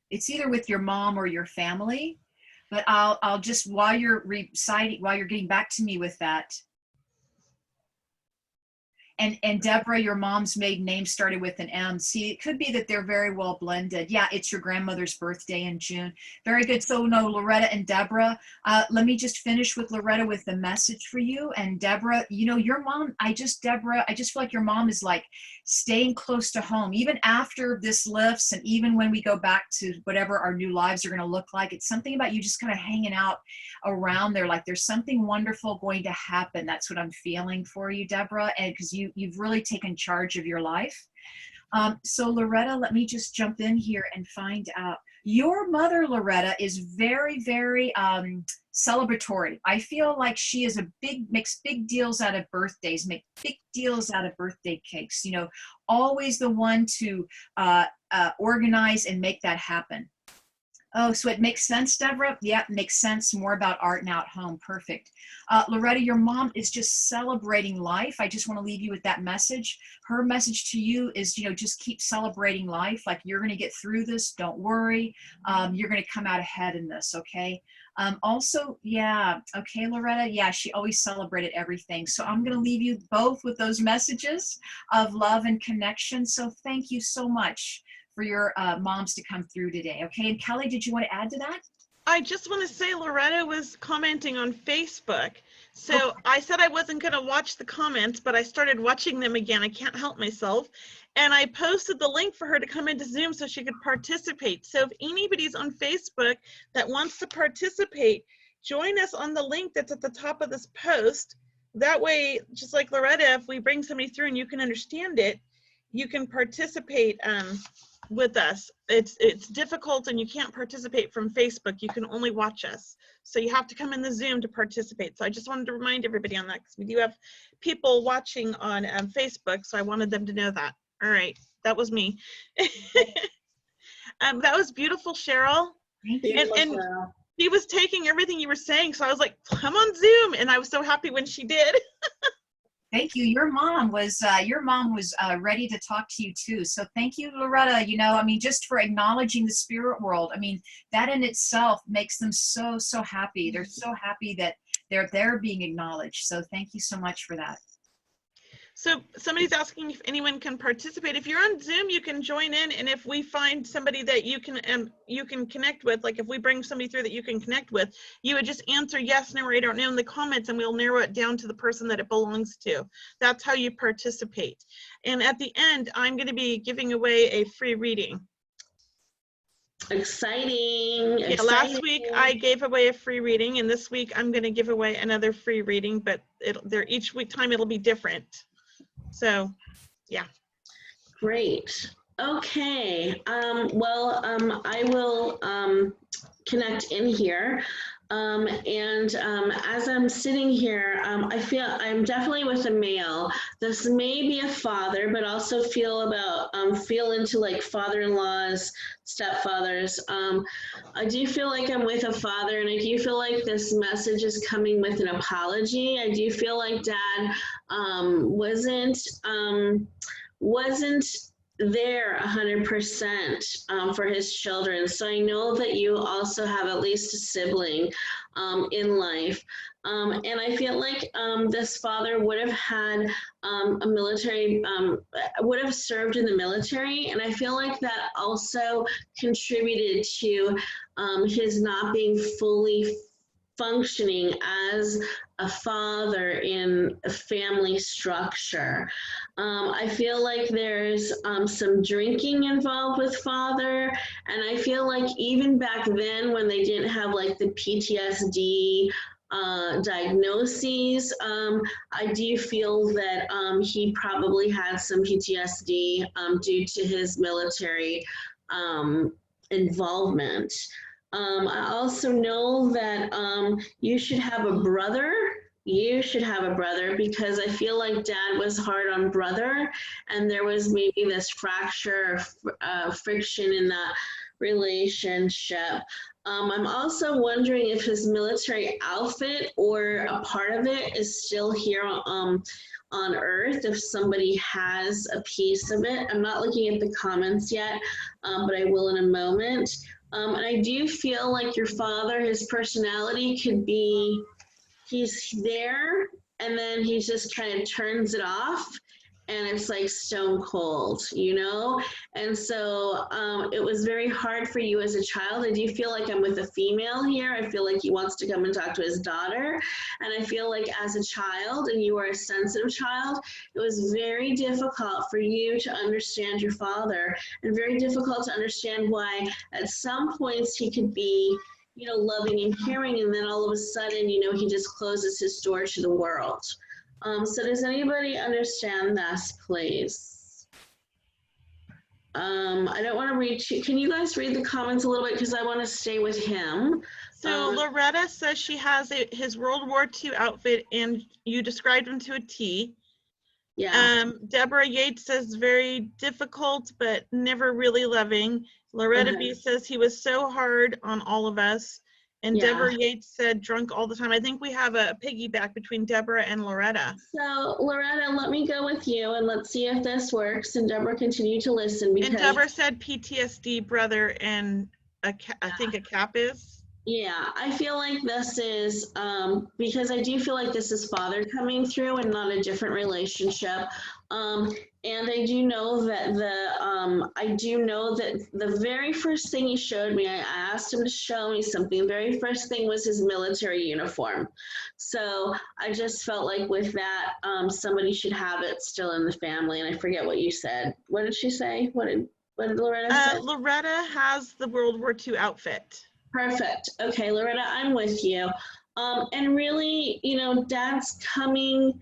S2: It's either with your mom or your family, but I'll just, while you're reciting, while you're getting back to me with that. And Deborah, your mom's maiden name started with an M. See, it could be that they're very well blended. Yeah, it's your grandmother's birthday in June. Very good. So no, Loretta and Deborah, let me just finish with Loretta with the message for you. And Deborah, you know, your mom, Deborah, I just feel like your mom is like staying close to home, even after this lifts, and even when we go back to whatever our new lives are going to look like. It's something about you just kind of hanging out around there, like there's something wonderful going to happen. That's what I'm feeling for you, Deborah, and because you've really taken charge of your life. So Loretta, let me just jump in here and find out. Your mother, Loretta, is very, very celebratory. I feel like she is makes big deals out of birthdays, make big deals out of birthday cakes, you know, always the one to organize and make that happen. Oh, so it makes sense, Deborah? Yeah, it makes sense. More about art now at home. Perfect. Loretta, your mom is just celebrating life. I just want to leave you with that message. Her message to you is, you know, just keep celebrating life. Like, you're going to get through this. Don't worry. You're going to come out ahead in this, okay? Also, yeah, okay, Loretta, yeah, she always celebrated everything. So I'm going to leave you both with those messages of love and connection. So thank you so much for your moms to come through today. Okay, and Kelly, did you want to add to that?
S1: I just want to say Loretta was commenting on Facebook. So I said I wasn't going to watch the comments, but I started watching them again. I can't help myself. And I posted the link for her to come into Zoom so she could participate. So if anybody's on Facebook that wants to participate, join us on the link that's at the top of this post. That way, just like Loretta, if we bring somebody through and you can understand it, you can participate with us. It's difficult and you can't participate from Facebook. You can only watch us. So you have to come in the Zoom to participate. So I just wanted to remind everybody on that, because we do have people watching on Facebook. So I wanted them to know that. All right, that was me. That was beautiful, Cheryl.
S3: Beautiful,
S1: and
S3: Cheryl.
S1: she was taking everything you were saying. So I was like, come on Zoom. And I was so happy when she did.
S2: Thank you. Your mom was ready to talk to you too. So thank you, Loretta. You know, I mean, just for acknowledging the spirit world. I mean, that in itself makes them so, so happy. They're so happy that they're being acknowledged. So thank you so much for that.
S1: So somebody's asking if anyone can participate. If you're on Zoom, you can join in, and if we find somebody that you can connect with, like if we bring somebody through that you can connect with, you would just answer yes, no, or I don't know in the comments, and we'll narrow it down to the person that it belongs to. That's how you participate. And at the end, I'm going to be giving away a free reading.
S3: Exciting.
S1: Yeah, last week I gave away a free reading, and this week I'm going to give away another free reading, but each week time it'll be different. So, yeah.
S3: Great. Okay. I will connect in here. As I'm sitting here, I feel I'm definitely with a male. This may be a father, but also feel into like father-in-laws, stepfathers. I do feel like I'm with a father, and I do feel like this message is coming with an apology. I do feel like Dad wasn't there 100% for his children. So I know that you also have at least a sibling in life. And I feel like this father would have had a military, would have served in the military. And I feel like that also contributed to his not being fully functioning as a father in a family structure. I feel like there's some drinking involved with father, and I feel like even back then when they didn't have like the PTSD diagnoses, I do feel that he probably had some PTSD due to his military involvement. I also know that you should have a brother. You should have a brother, because I feel like dad was hard on brother, and there was maybe this fracture, friction in that relationship. I'm also wondering if his military outfit or a part of it is still here on Earth, if somebody has a piece of it. I'm not looking at the comments yet, but I will in a moment. And I do feel like your father, his personality could be, he's there and then he just kind of turns it off, and it's like stone cold, you know? And so it was very hard for you as a child. I do feel like I'm with a female here. I feel like he wants to come and talk to his daughter. And I feel like as a child, and you are a sensitive child, it was very difficult for you to understand your father, and very difficult to understand why at some points he could be, you know, loving and caring, and then all of a sudden, you know, he just closes his door to the world. So does anybody understand this, please? I don't want to read, can you guys read the comments a little bit, because I want to stay with him.
S1: So Loretta says she has his World War II outfit, and you described him to a T.
S3: Yeah.
S1: Deborah Yates says very difficult, but never really loving. Loretta B says he was so hard on all of us. And
S3: Yeah.
S1: Deborah Yates said drunk all the time. I think we have a piggyback between Deborah and Loretta.
S3: So Loretta, let me go with you and let's see if this works. And Deborah, continue to listen, because
S1: And Deborah said PTSD brother, and I think a cap is.
S3: yeah, I feel like this is because I do feel like this is father coming through and not a different relationship. And I do know that the very first thing he showed me, I asked him to show me something. The very first thing was his military uniform. So I just felt like with that, somebody should have it still in the family. And I forget what you said. What did she say? What did Loretta say?
S1: Loretta has the World War II outfit.
S3: Perfect. Okay, Loretta, I'm with you. And really, you know, dad's coming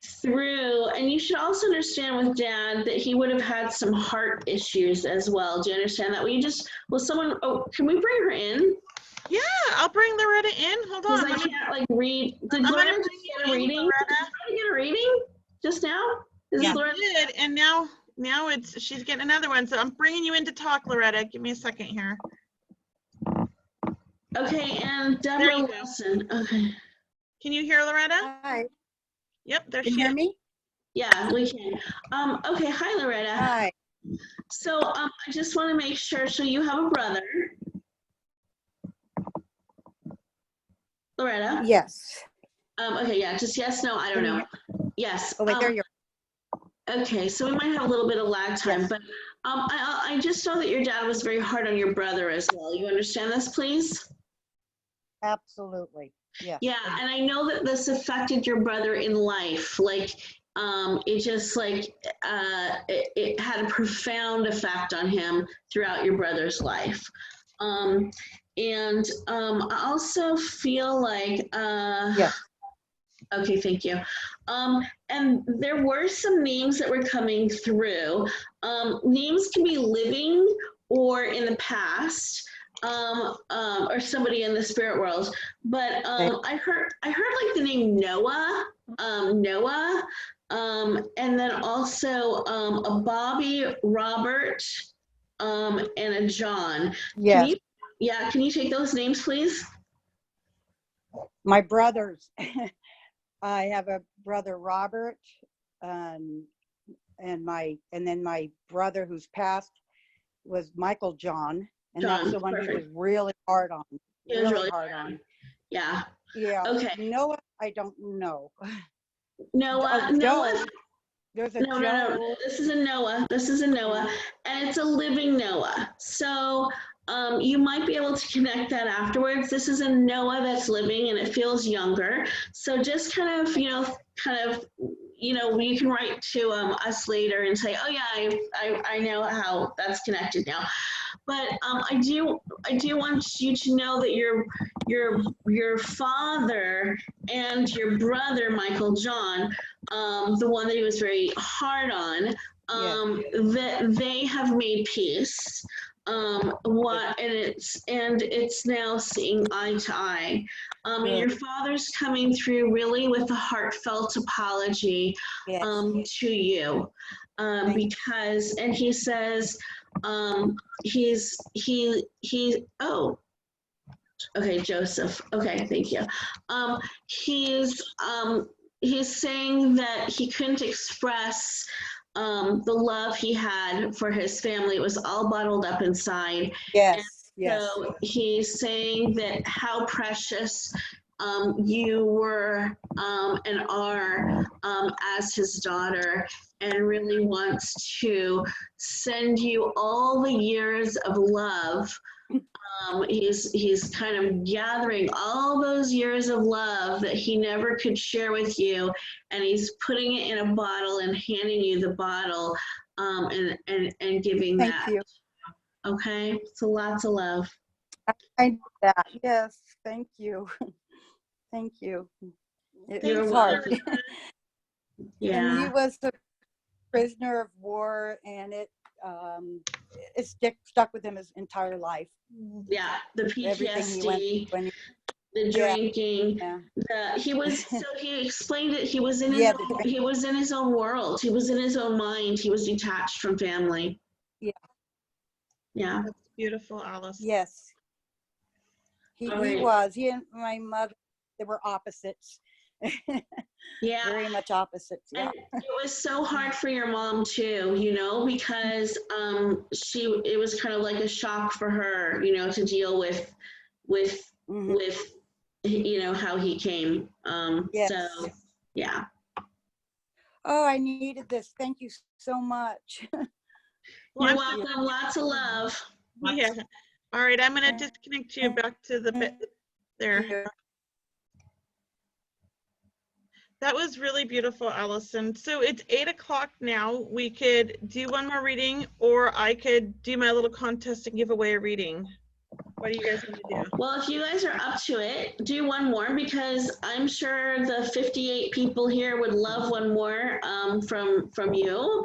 S3: through, and you should also understand with dad that he would have had some heart issues as well. Do you understand that? Can we bring her in?
S1: Yeah, I'll bring Loretta in. Hold on.
S3: Because I can't like read. Did Loretta just get a reading? Did Loretta get a reading just now?
S1: Yeah, Loretta did, and now she's getting another one. So I'm bringing you in to talk, Loretta. Give me a second here.
S3: Okay, and Deborah Wilson. Okay.
S1: Can you hear Loretta?
S5: Hi.
S1: Yep, there
S5: Can
S1: she
S5: you
S1: is.
S5: hear me?
S3: Yeah, we can. Okay, hi Loretta.
S5: Hi.
S3: So I just want to make sure, so you have a brother. Loretta?
S5: Yes.
S3: Okay, yeah, just yes, no, I don't know. Yes.
S5: Oh, wait, there you are.
S3: Okay, so we might have a little bit of lag time,
S5: Yes.
S3: but I just know that your dad was very hard on your brother as well. You understand this, please?
S5: Absolutely. Yeah.
S3: Yeah, and I know that this affected your brother in life. Like, it just like, it had a profound effect on him throughout your brother's life. And I also feel like,
S5: Yeah.
S3: okay, thank you. And there were some names that were coming through. Names can be living or in the past. Or somebody in the spirit world, but I heard like the name Noah, and then also a Bobby, Robert, and a John.
S5: Yes.
S3: Can you take those names, please?
S5: My brothers. I have a brother, Robert, and and then my brother who's passed was Michael John, and that's
S3: John,
S5: the one he
S3: perfect.
S5: was really hard on.
S3: He was
S5: Really hard on.
S3: Yeah.
S5: Yeah.
S3: Okay.
S5: Noah, I don't know.
S3: Noah.
S5: Oh,
S3: Noah.
S5: Joe. There's a
S3: No,
S5: Joe.
S3: no, no. This is a Noah. This is a Noah, and it's a living Noah. So you might be able to connect that afterwards. This is a Noah that's living, and it feels younger. So just kind of, you can write to us later and say, oh yeah, I know how that's connected now. But I do want you to know that your father and your brother Michael John, the one that he was very hard on, that they have made peace. And it's now seeing eye to eye. And your father's coming through really with a heartfelt apology
S5: Yes.
S3: to you, because, and he says, okay, Joseph. Okay, thank you. He's saying that he couldn't express the love he had for his family. It was all bottled up inside.
S5: Yes. Yes.
S3: So he's saying that how precious you were and are as his daughter, and really wants to send you all the years of love. He's kind of gathering all those years of love that he never could share with you, and he's putting it in a bottle and handing you the bottle, and giving
S5: Thank
S3: that.
S5: you.
S3: Okay, so lots of love.
S5: I know that. Yes. Thank you. Thank you.
S3: You're
S5: It's hard.
S3: welcome.
S5: And he
S3: Yeah,
S5: was a prisoner of war, and it stuck with him his entire life.
S3: yeah. The
S5: Everything he went
S3: PTSD,
S5: through. And
S3: the drinking.
S5: yeah.
S3: He explained it. He was in
S5: Yeah.
S3: he was in his own world. He was in his own mind. He was detached from family.
S5: Yeah.
S3: Yeah.
S1: That's beautiful, Alice.
S5: Yes. He
S3: Alright.
S5: was. He and my mother, they were opposites.
S3: Yeah.
S5: Very much opposites. Yeah.
S3: And it was so hard for your mom too, because it was kind of like a shock for her, to deal with
S5: Mhm.
S3: how he came.
S5: Yes.
S3: So yeah.
S5: Oh, I needed this. Thank you so much.
S1: Well,
S3: You're
S1: I'm so-
S3: welcome. Lots of love.
S1: Yeah. All right, I'm going to disconnect you back to the bit there. That was really beautiful, Allison. So it's 8 o'clock now. We could do one more reading, or I could do my little contest and give away a reading. What do you guys want to do?
S3: Well, if you guys are up to it, do one more, because I'm sure the 58 people here would love one more from you.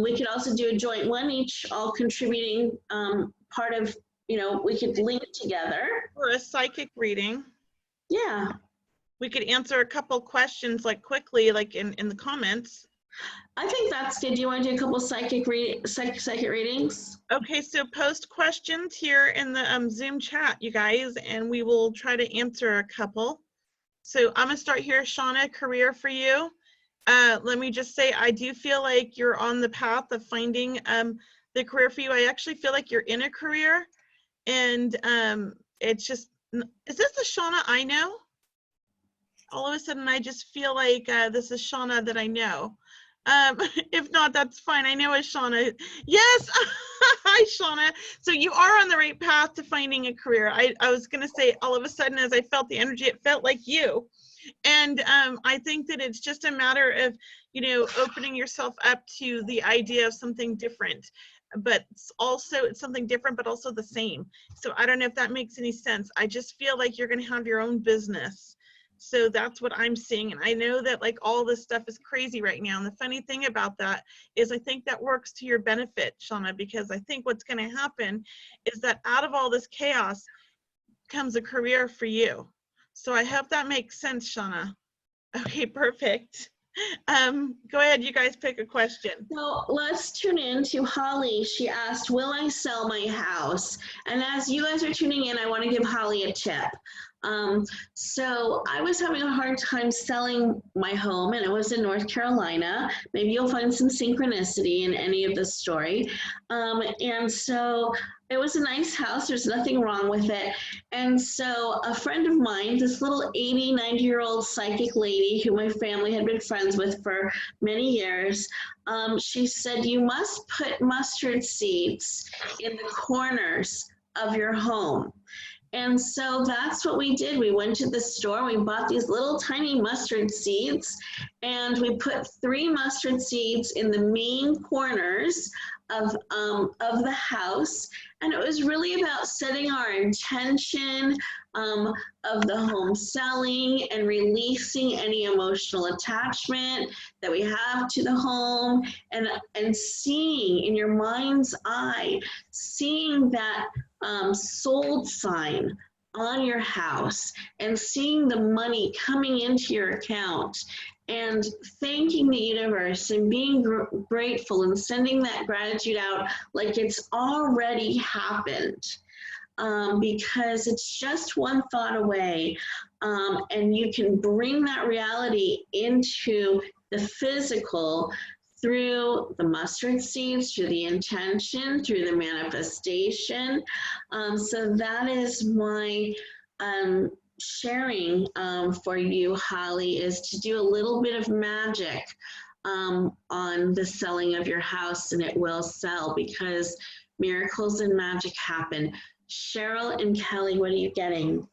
S3: We could also do a joint one, each all contributing part of, we could link together.
S1: For a psychic reading,
S3: Yeah.
S1: we could answer a couple questions quickly, in the comments.
S3: I think that's good. Do you want to do a couple psychic readings?
S1: Okay, so post questions here in the Zoom chat, you guys, and we will try to answer a couple. So I'm gonna start here. Shauna, career for you. Let me just say, I do feel like you're on the path of finding the career for you. I actually feel like you're in a career, and it's just, is this the Shauna I know? All of a sudden, I just feel like this is Shauna that I know. If not, that's fine. I know it's Shauna. Yes. Hi, Shauna. So you are on the right path to finding a career. I was going to say, all of a sudden, as I felt the energy, it felt like you. And I think that it's just a matter of, opening yourself up to the idea of something different. But it's something different, but also the same. So I don't know if that makes any sense. I just feel like you're going to have your own business. So that's what I'm seeing. And I know that all this stuff is crazy right now. And the funny thing about that is I think that works to your benefit, Shauna, because I think what's going to happen is that out of all this chaos comes a career for you. So I hope that makes sense, Shauna. Okay, perfect. Go ahead, you guys pick a question.
S3: So let's tune in to Holly. She asked, will I sell my house? And as you guys are tuning in, I want to give Holly a tip. So I was having a hard time selling my home, and it was in North Carolina. Maybe you'll find some synchronicity in any of this story. And so it was a nice house. There's nothing wrong with it. And so a friend of mine, this little 80, 90-year-old psychic lady who my family had been friends with for many years, she said, you must put mustard seeds in the corners of your home. And so that's what we did. We went to the store, we bought these little tiny mustard seeds, and we put 3 mustard seeds in the main corners of the house. And it was really about setting our intention of the home selling and releasing any emotional attachment that we have to the home, and seeing in your mind's eye, seeing that sold sign on your house and seeing the money coming into your account and thanking the universe and being grateful and sending that gratitude out like it's already happened, because it's just one thought away, and you can bring that reality into the physical through the mustard seeds, through the intention, through the manifestation. So that is my sharing for you, Holly, is to do a little bit of magic on the selling of your house, and it will sell because miracles and magic happen. Cheryl and Kelly, what are you getting?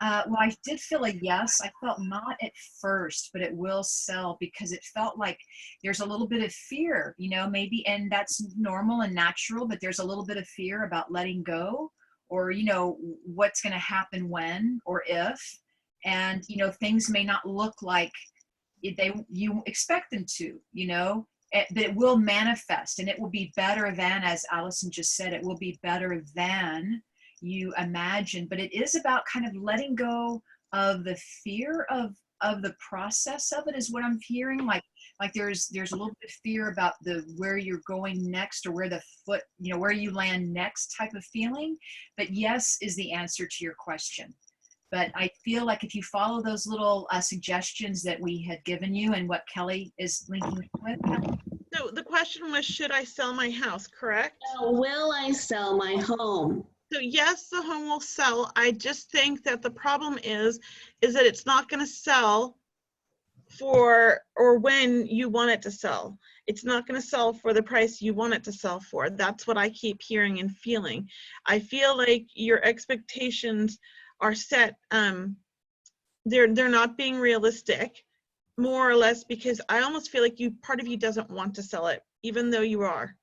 S2: Well, I did feel a yes. I felt not at first, but it will sell, because it felt like there's a little bit of fear, you know, maybe, and that's normal and natural, but there's a little bit of fear about letting go, or, you know, what's going to happen when or if, and, you know, things may not look like you expect them to, you know, but it will manifest, and it will be better than, as Allison just said, it will be better than you imagine. But it is about kind of letting go of the fear of the process of it, is what I'm hearing. Like there's a little bit of fear about where you're going next, or where the foot, you know, where you land next type of feeling. But yes is the answer to your question. But I feel like if you follow those little suggestions that we had given you, and what Kelly is linking with.
S1: So the question was, should I sell my house, correct?
S3: No, will I sell my home?
S1: So yes, the home will sell. I just think that the problem is that it's not going to sell for, or when you want it to sell. It's not going to sell for the price you want it to sell for. That's what I keep hearing and feeling. I feel like your expectations are set. They're not being realistic, more or less, because I almost feel like part of you doesn't want to sell it, even though you are.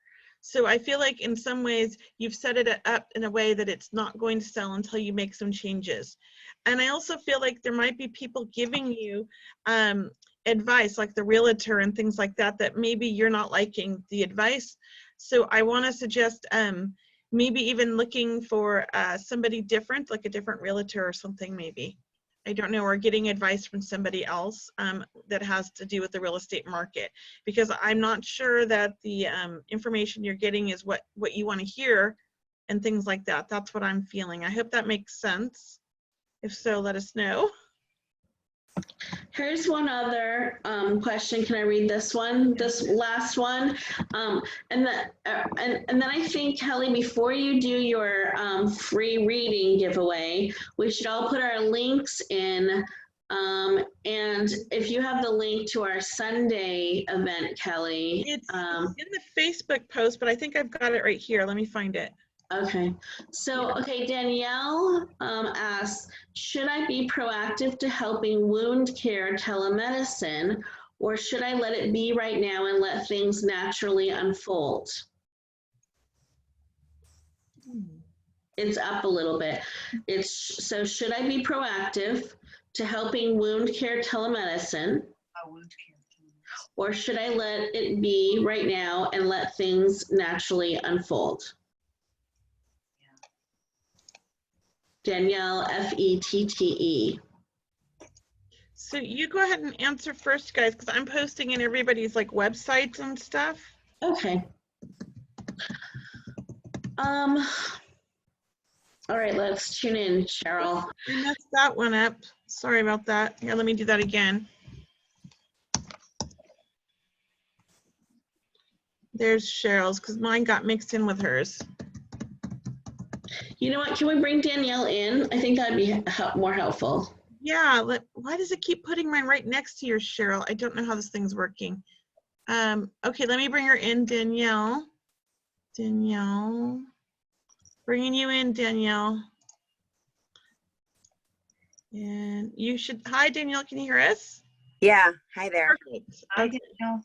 S1: So I feel like in some ways you've set it up in a way that it's not going to sell until you make some changes. And I also feel like there might be people giving you advice, like the realtor and things like that, that maybe you're not liking the advice. So I want to suggest maybe even looking for somebody different, like a different realtor or something maybe. I don't know, or getting advice from somebody else that has to do with the real estate market, because I'm not sure that the information you're getting is what you want to hear and things like that. That's what I'm feeling. I hope that makes sense. If so, let us know.
S3: Here's one other question. Can I read this one? This last one, and then I think, Kelly, before you do your free reading giveaway, we should all put our links in. And if you have the link to our Sunday event, Kelly,
S1: It's in the Facebook post, but I think I've got it right here. Let me find it.
S3: Okay, so, okay, Danielle asks, should I be proactive to helping wound care telemedicine, or should I let it be right now and let things naturally unfold? It's up a little bit. So should I be proactive to helping wound care telemedicine, or should I let it be right now and let things naturally unfold? Danielle, F-E-T-T-E.
S1: So you go ahead and answer first, guys, because I'm posting in everybody's like websites and stuff.
S3: Okay. All right, let's tune in, Cheryl.
S1: I messed that one up. Sorry about that. Here, let me do that again. There's Cheryl's, because mine got mixed in with hers.
S3: You know what? Can we bring Danielle in? I think that'd be more helpful.
S1: Yeah, why does it keep putting mine right next to yours, Cheryl? I don't know how this thing's working. Okay, let me bring her in, Danielle. Danielle. Bringing you in, Danielle. And you should, hi, Danielle, can you hear us?
S6: Yeah, hi there.
S1: Perfect.
S2: I
S1: Okay.
S2: didn't know.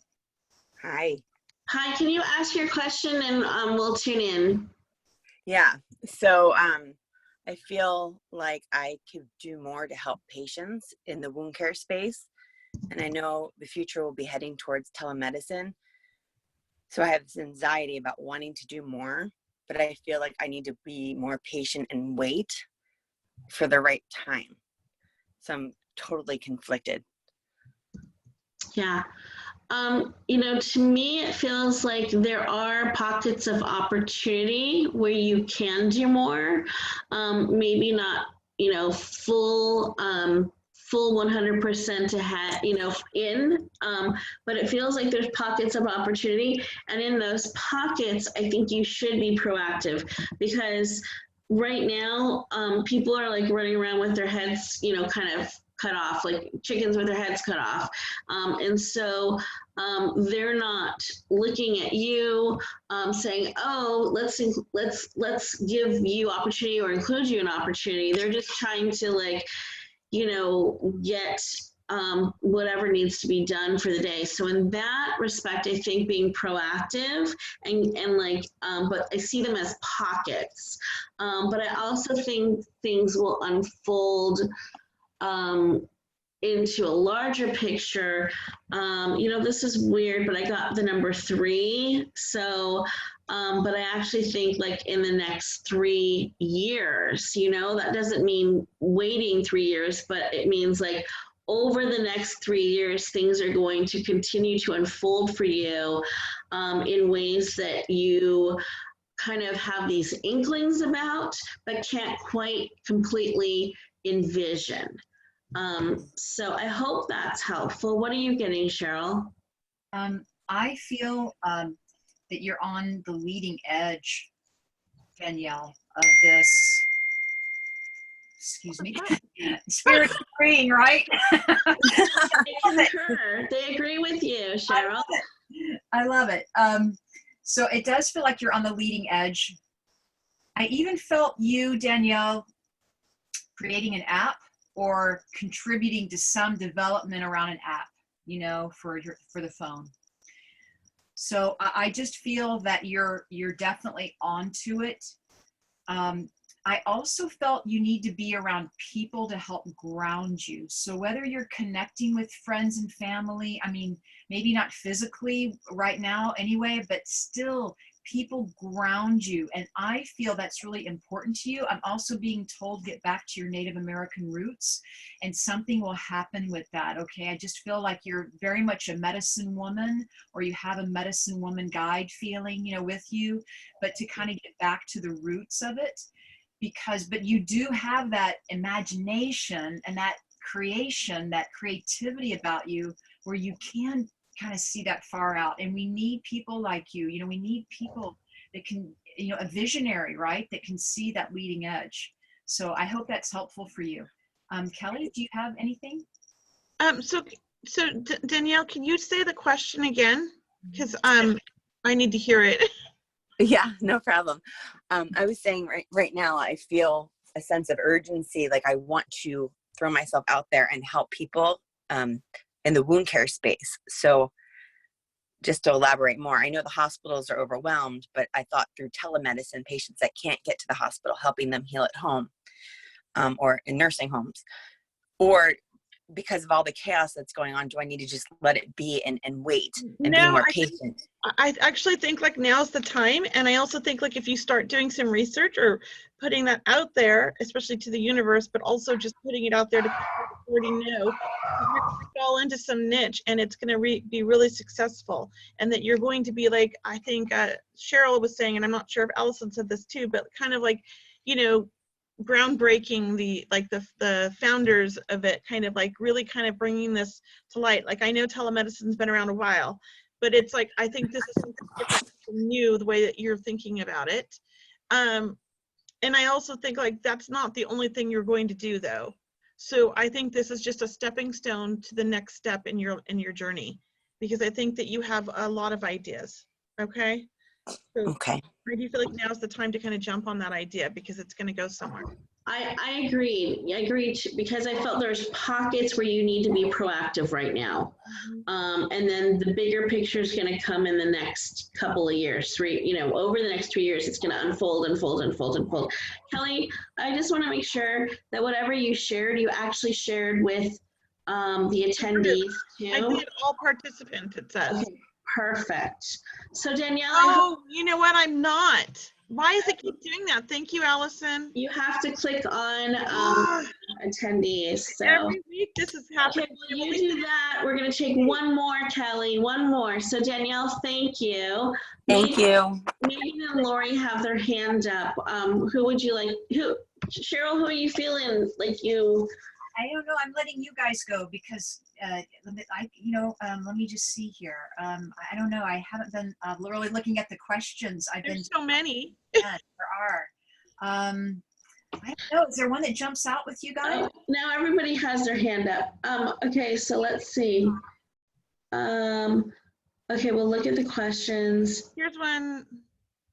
S6: Hi.
S3: Hi, can you ask your question and we'll tune in?
S6: Yeah, so I feel like I could do more to help patients in the wound care space. And I know the future will be heading towards telemedicine. So I have this anxiety about wanting to do more, but I feel like I need to be more patient and wait for the right time. So I'm totally conflicted.
S3: Yeah. You know, to me, it feels like there are pockets of opportunity where you can do more. Maybe not, you know, full 100% ahead, you know, but it feels like there's pockets of opportunity. And in those pockets, I think you should be proactive, because right now, people are like running around with their heads, you know, kind of cut off, like chickens with their heads cut off. And so they're not looking at you saying, oh, let's give you opportunity or include you in opportunity. They're just trying to, like, you know, get whatever needs to be done for the day. So in that respect, I think being proactive and like, but I see them as pockets. But I also think things will unfold into a larger picture. You know, this is weird, but I got the number 3. So, but I actually think like in the next 3 years, you know, that doesn't mean waiting 3 years, but it means like over the next 3 years, things are going to continue to unfold for you in ways that you kind of have these inklings about, but can't quite completely envision. So I hope that's helpful. What are you getting, Cheryl?
S2: I feel that you're on the leading edge, Danielle, of this, excuse me, spirit of agreeing, right?
S3: They concur. They agree with you, Cheryl.
S2: I love it. So it does feel like you're on the leading edge. I even felt you, Danielle, creating an app or contributing to some development around an app, you know, for the phone. So I just feel that you're definitely onto it. I also felt you need to be around people to help ground you. So whether you're connecting with friends and family, I mean, maybe not physically right now anyway, but still people ground you. And I feel that's really important to you. I'm also being told, get back to your Native American roots, and something will happen with that. Okay. I just feel like you're very much a medicine woman, or you have a medicine woman guide feeling, you know, with you, but to kind of get back to the roots of it. But you do have that imagination and that creation, that creativity about you, where you can kind of see that far out. And we need people like you. You know, we need people that can, you know, a visionary, right, that can see that leading edge. So I hope that's helpful for you. Kelly, do you have anything?
S1: So Danielle, can you say the question again? Because I need to hear it.
S6: Yeah, no problem. I was saying right now, I feel a sense of urgency. Like I want to throw myself out there and help people in the wound care space. So just to elaborate more, I know the hospitals are overwhelmed, but I thought through telemedicine, patients that can't get to the hospital, helping them heal at home or in nursing homes, or because of all the chaos that's going on, do I need to just let it be and wait and be more patient?
S1: I actually think like now's the time. And I also think like if you start doing some research or putting that out there, especially to the universe, but also just putting it out there to people who already know, you're going to fall into some niche and it's going to be really successful. And that you're going to be like, I think Cheryl was saying, and I'm not sure if Allison said this too, but kind of like, you know, groundbreaking, the founders of it, kind of like really kind of bringing this to light. Like, I know telemedicine's been around a while, but it's like, I think this is something different, something new, the way that you're thinking about it. And I also think like that's not the only thing you're going to do though. So I think this is just a stepping stone to the next step in your journey, because I think that you have a lot of ideas. Okay. So
S6: Okay.
S1: I do feel like now's the time to kind of jump on that idea, because it's going to go somewhere.
S3: I agreed. I agreed because I felt there's pockets where you need to be proactive right now. And then the bigger picture is going to come in the next couple of years, over the next 3 years, it's going to unfold. Kelly, I just want to make sure that whatever you shared, you actually shared with the attendees too.
S1: I did, all participants, it says.
S3: Okay, perfect. So Danielle,
S1: Oh, you know what? I'm not. Why does it keep doing that? Thank you, Allison.
S3: you have to click on attendees. So.
S1: Every week this is happening.
S3: Okay, you do that. We're going to take one more, Kelly, one more. So Danielle, thank you.
S6: Thank you.
S3: Megan and Lori have their hand up. Who would you like? Cheryl, who are you feeling like you?
S2: I don't know. I'm letting you guys go because let me just see here. I don't know. I haven't been really looking at the questions.
S1: There's so many.
S2: Yeah, there are. I don't know. Is there one that jumps out with you guys?
S3: Now everybody has their hand up. Okay, so let's see. Okay, we'll look at the questions.
S1: Here's one.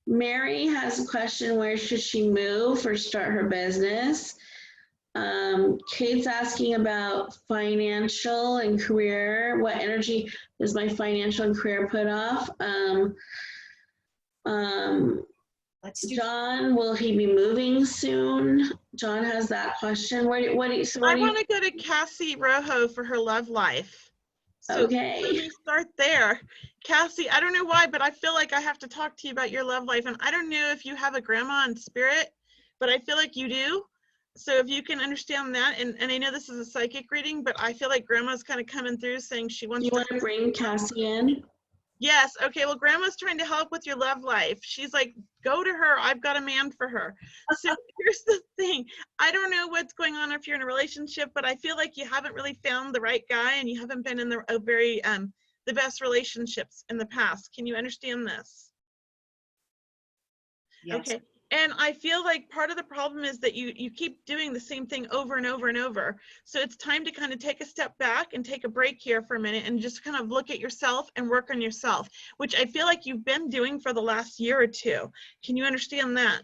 S3: Mary has a question: where should she move or start her business? Kate's asking about financial and career. What energy does my financial and career put off?
S2: Let's do.
S3: John, will he be moving soon? John has that question. I want
S1: to go to Cassie Rojo for her love life. So
S3: okay.
S1: Let me start there. Cassie, I don't know why, but I feel like I have to talk to you about your love life. And I don't know if you have a grandma in spirit, but I feel like you do. So if you can understand that, and I know this is a psychic reading, but I feel like grandma's kind of coming through saying she wants
S3: You want to bring Cassie in?
S1: Yes. Okay. Well, grandma's trying to help with your love life. She's like, go to her. I've got a man for her. So here's the thing. I don't know what's going on if you're in a relationship, but I feel like you haven't really found the right guy, and you haven't been in the best relationships in the past. Can you understand this?
S2: Yes.
S1: Okay. And I feel like part of the problem is that you keep doing the same thing over and over and over. So it's time to kind of take a step back and take a break here for a minute and just kind of look at yourself and work on yourself, which I feel like you've been doing for the last year or two. Can you understand that?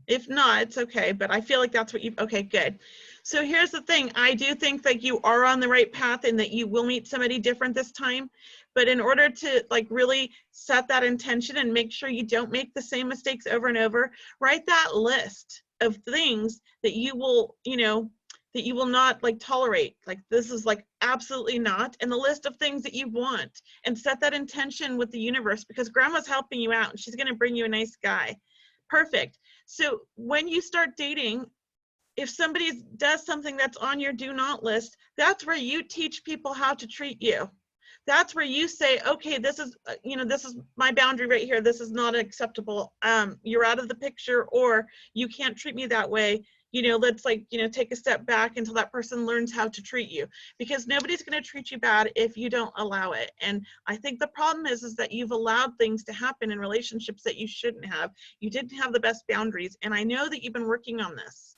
S1: If not, it's okay, but I feel like that's what okay, good. So here's the thing. I do think that you are on the right path and that you will meet somebody different this time. But in order to like really set that intention and make sure you don't make the same mistakes over and over, write that list of things that you will, that you will not like tolerate. Like this is like absolutely not. And the list of things that you want, and set that intention with the universe, because grandma's helping you out and she's going to bring you a nice guy. Perfect. So when you start dating, if somebody does something that's on your do not list, that's where you teach people how to treat you. That's where you say, okay, this is, this is my boundary right here. This is not acceptable. You're out of the picture, or you can't treat me that way. Let's take a step back until that person learns how to treat you, because nobody's going to treat you bad if you don't allow it. And I think the problem is that you've allowed things to happen in relationships that you shouldn't have. You didn't have the best boundaries. And I know that you've been working on this.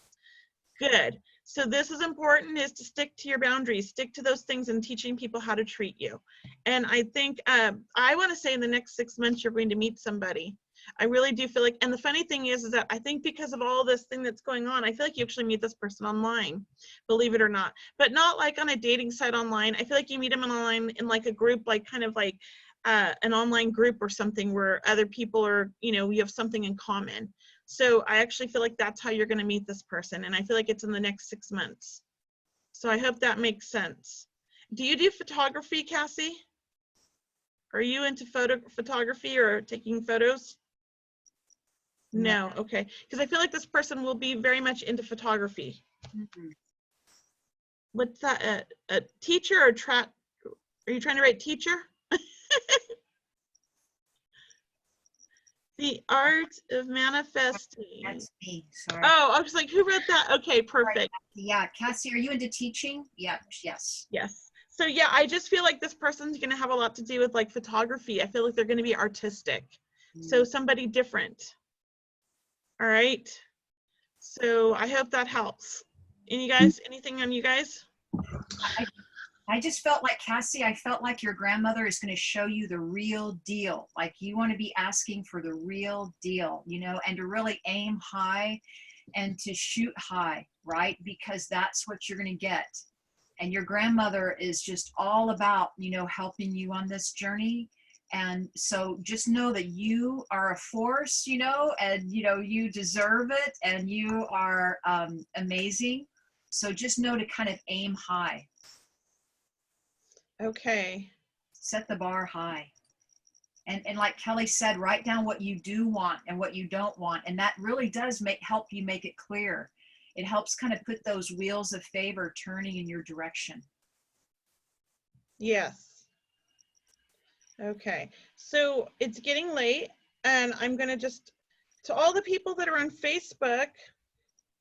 S1: Good. So this is important, is to stick to your boundaries, stick to those things, and teaching people how to treat you. And I think, I want to say in the next 6 months, you're going to meet somebody. I really do feel like, and the funny thing is that I think because of all this thing that's going on, I feel like you actually meet this person online, believe it or not, but not like on a dating site online. I feel like you meet them online in like a group, like kind of like an online group or something where other people are, you have something in common. So I actually feel like that's how you're going to meet this person. And I feel like it's in the next 6 months. So I hope that makes sense. Do you do photography, Cassie? Are you into photography or taking photos? No, okay. Because I feel like this person will be very much into photography.
S2: Mm-hmm.
S1: What's that, a teacher or track? Are you trying to write teacher? The art of manifesting.
S2: That's me, sorry.
S1: Oh, I was like, who wrote that? Okay, perfect.
S2: Yeah, Cassie, are you into teaching? Yeah, yes.
S1: Yes. So yeah, I just feel like this person's going to have a lot to do with like photography. I feel like they're going to be artistic. So somebody different. All right. So I hope that helps. Anything on you guys?
S2: I just felt like, Cassie, I felt like your grandmother is going to show you the real deal. Like you want to be asking for the real deal, you know, and to really aim high and to shoot high, right? Because that's what you're going to get. And your grandmother is just all about, you know, helping you on this journey. And so just know that you are a force, you know, and, you know, you deserve it and you are amazing. So just know to kind of aim high.
S1: Okay.
S2: Set the bar high. And like Kelly said, write down what you do want and what you don't want. And that really does help you make it clear. It helps kind of put those wheels of favor turning in your direction.
S1: Yes. Okay. So it's getting late and I'm going to to all the people that are on Facebook,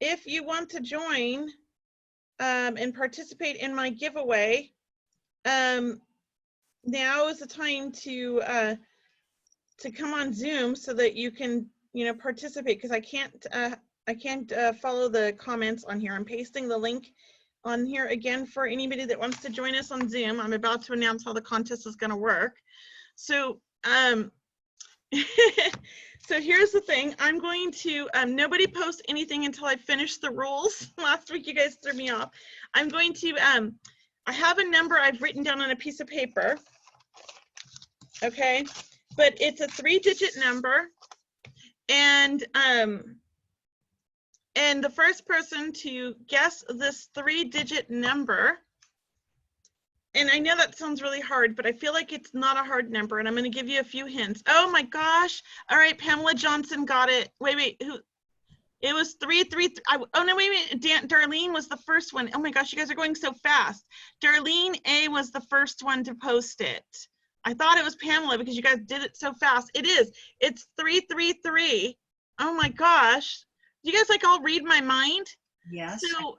S1: if you want to join and participate in my giveaway, now is the time to come on Zoom so that you can, you know, participate, because I can't follow the comments on here. I'm pasting the link on here again for anybody that wants to join us on Zoom. I'm about to announce how the contest is going to work. So so here's the thing. I'm going to nobody post anything until I finish the rules. Last week you guys threw me off. I'm going to I have a number I've written down on a piece of paper. Okay, but it's a 3-digit number, and the first person to guess this 3-digit number, and I know that sounds really hard, but I feel like it's not a hard number, and I'm going to give you a few hints. Oh my gosh! All right, Pamela Johnson got it. Wait, who? It was 333. Oh no, wait. Darlene was the first one. Oh my gosh, you guys are going so fast. Darlene A was the first one to post it. I thought it was Pamela because you guys did it so fast. It is. It's 333. Oh my gosh. You guys like all read my mind?
S2: Yes.
S1: So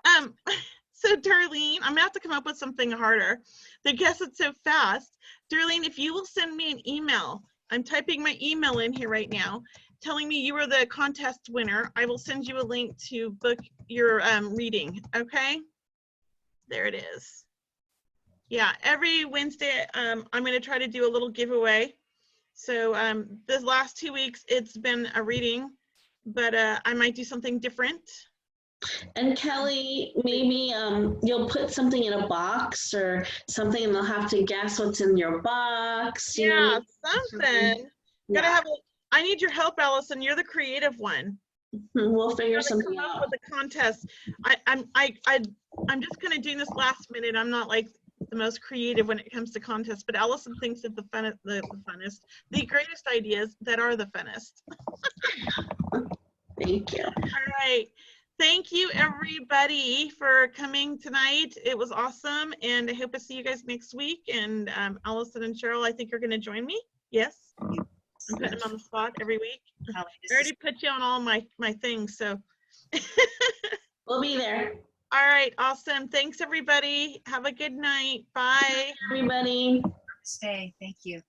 S1: so Darlene, I'm gonna have to come up with something harder. They guess it so fast. Darlene, if you will send me an email, I'm typing my email in here right now, telling me you were the contest winner, I will send you a link to book your reading, okay? There it is. Yeah, every Wednesday, I'm gonna try to do a little giveaway. So the last 2 weeks, it's been a reading, but I might do something different.
S3: And Kelly, maybe you'll put something in a box or something, and they'll have to guess what's in your box. You
S1: Yeah,
S3: know,
S1: something. Gotta have I need your help, Allison. You're the creative one.
S3: We'll figure
S1: Gotta
S3: something
S1: come up
S3: out.
S1: with a contest. I'm just kind of doing this last minute. I'm not like the most creative when it comes to contests, but Allison thinks that the funnest, the greatest ideas that are the funnest.
S3: Thank you.
S1: All right. Thank you, everybody, for coming tonight. It was awesome, and I hope to see you guys next week. And Allison and Cheryl, I think you're going to join me. Yes? I'm putting them on the spot every week. I already put you on all my things, so.
S3: We'll be there.
S1: All right, awesome. Thanks, everybody. Have a good night. Bye.
S3: Everybody.
S2: Stay. Thank you.